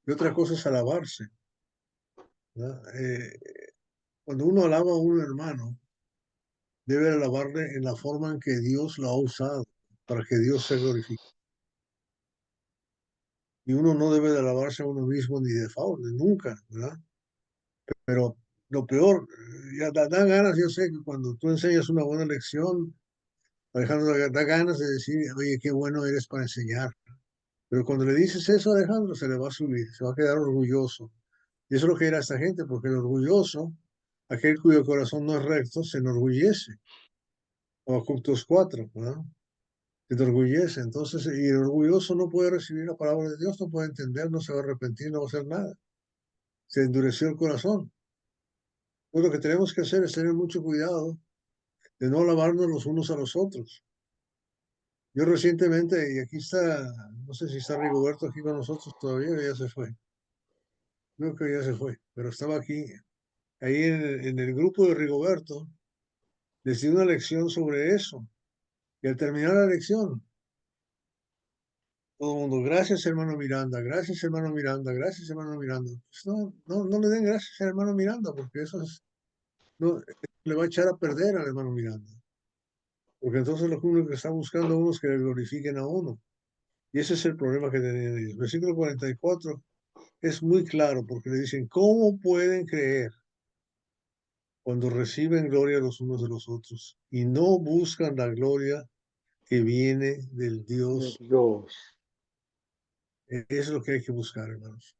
y otra cosa es alabarse. Cuando uno alaba a un hermano, debe alabarle en la forma en que Dios lo ha usado, para que Dios se glorifique. Y uno no debe de alabarse a uno mismo ni de favor, nunca, ¿verdad? Pero lo peor, ya da ganas, yo sé que cuando tú enseñas una buena lección, Alejandro, da ganas de decir, oye, qué bueno eres para enseñar. Pero cuando le dices eso a Alejandro, se le va a subir, se va a quedar orgulloso. Y eso es lo que era esta gente, porque el orgulloso, aquel cuyo corazón no es recto, se enorgullece. Habacuc 4, ¿verdad? Se enorgullece. Entonces, y el orgulloso no puede recibir la palabra de Dios, no puede entender, no se va a arrepentir, no va a hacer nada. Se endureció el corazón. Pues lo que tenemos que hacer es tener mucho cuidado de no alabarnos los unos a los otros. Yo recientemente, y aquí está, no sé si está Rigoberto aquí con nosotros todavía, ya se fue. Creo que ya se fue, pero estaba aquí, ahí en el grupo de Rigoberto, les di una lección sobre eso. Y al terminar la lección, todo el mundo, gracias hermano Miranda, gracias hermano Miranda, gracias hermano Miranda. Pues no le den gracias al hermano Miranda, porque eso no, le va a echar a perder al hermano Miranda. Porque entonces lo único que está buscando uno es que le glorifiquen a uno. Y ese es el problema que tienen ellos. Versículo 44 es muy claro porque le dicen, ¿cómo pueden creer cuando reciben gloria los unos de los otros y no buscan la gloria que viene del Dios? Dios. Eso es lo que hay que buscar, hermanos.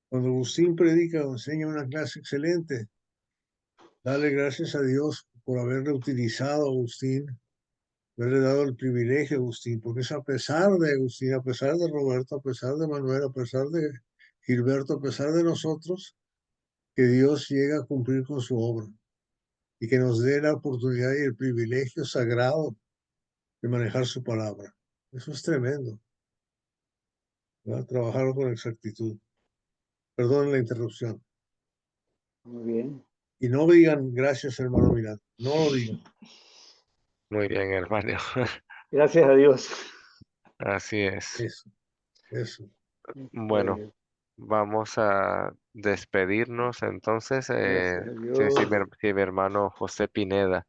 Cuando Agustín predica o enseña una clase excelente, dale gracias a Dios por haberle utilizado a Agustín haberle dado el privilegio a Agustín, porque es a pesar de Agustín, a pesar de Roberto, a pesar de Manuel, a pesar de Gilberto, a pesar de nosotros, que Dios llega a cumplir con su obra y que nos dé la oportunidad y el privilegio sagrado de manejar su palabra. Eso es tremendo, ¿verdad? Trabajarlo con exactitud. Perdón la interrupción. Muy bien. Y no digan gracias, hermano Milán. No lo digan. Muy bien, hermano. Gracias a Dios. Así es. Eso. Bueno, vamos a despedirnos entonces. Gracias a Si Dios. si mi hermano José Pineda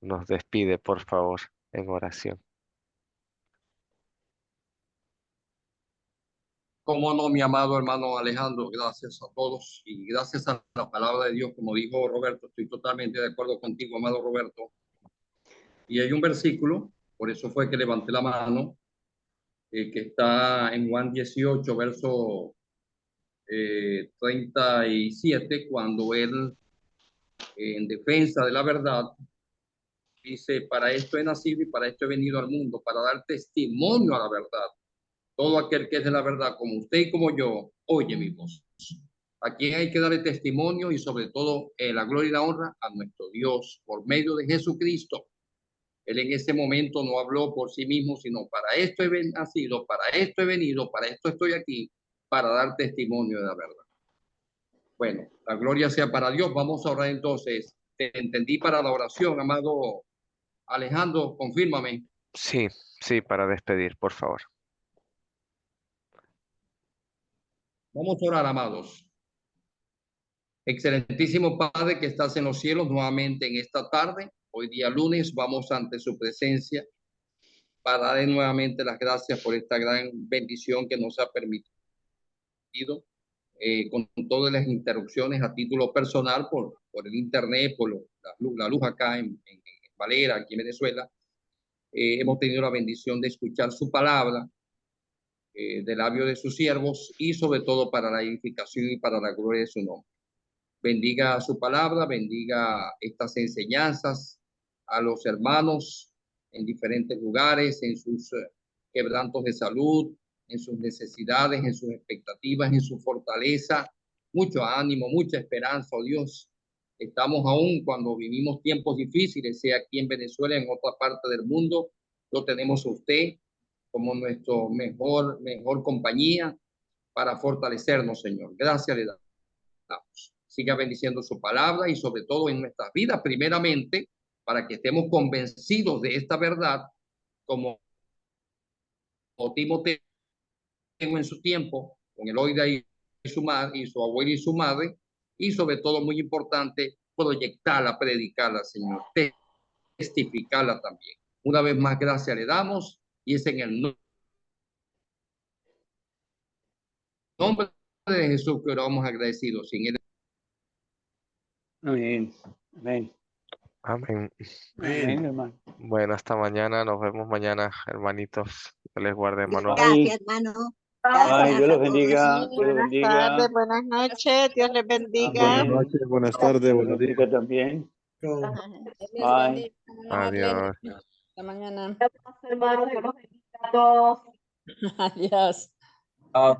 nos despide, por favor, en oración. Cómo no, mi amado hermano Alejandro, gracias a todos y gracias a la palabra de Dios, como dijo Roberto, estoy totalmente de acuerdo contigo, amado Roberto. Y hay un versículo, por eso fue que levanté la mano, que está en Juan 18, verso 37, cuando él, en defensa de la verdad, dice, para esto he nacido y para esto he venido al mundo, para dar testimonio a la verdad. Todo aquel que es de la verdad, como usted y como yo, oye mi voz. A quien hay que darle testimonio y sobre todo la gloria y la honra a nuestro Dios por medio de Jesucristo. Él en ese momento no habló por sí mismo, sino para esto he nacido, para esto he venido, para esto estoy aquí, para dar testimonio de la verdad. Bueno, la gloria sea para Dios. Vamos a orar entonces. Te entendí para la oración, amado Alejandro, confírmame. Sí, sí, para despedir, por favor. Vamos a orar, amados. Excelentísimo Padre que estás en los cielos, nuevamente en esta tarde, hoy día lunes, vamos ante su presencia para darle nuevamente las gracias por esta gran bendición que nos ha permitido, con todas las interrupciones a título personal por el internet, por la luz acá en Valera, aquí en Venezuela. Hemos tenido la bendición de escuchar su palabra, de labios de sus siervos y sobre todo para la edificación y para la gloria de su nombre. Bendiga su palabra, bendiga estas enseñanzas a los hermanos en diferentes lugares, en sus quebrantos de salud, en sus necesidades, en sus expectativas, en su fortaleza. Mucho ánimo, mucha esperanza, oh Dios. Estamos aún cuando vivimos tiempos difíciles, sea aquí en Venezuela, en otra parte del mundo, lo tenemos a usted como nuestro mejor compañía para fortalecernos, Señor. Gracias le damos. Siga bendiciendo su palabra y sobre todo en nuestras vidas, primeramente, para que estemos convencidos de esta verdad, como Timoteo en su tiempo, con Eloida y su madre, y su abuela y su madre, y sobre todo, muy importante, proyectarla, predicarla, Señor, testificarla también. Una vez más, gracias le damos, y es en el nombre de Jesús que oramos agradecidos. Sin él. Amén. Amén. Amén. Amén, hermano. Bueno, hasta mañana. Nos vemos mañana, hermanitos. Que les guarde, hermano. Gracias, hermano. Ay, Dios los Gracias a todos. bendiga. Dios los Buenas bendiga. tardes, buenas noches, Dios les bendiga. Buenas Amén. noches, buenas Dios tardes, los buenos días. bendiga también. Chao. Bye. Adiós. Hasta mañana. Hermanos, Dios los bendiga a todos. Adiós. Ah,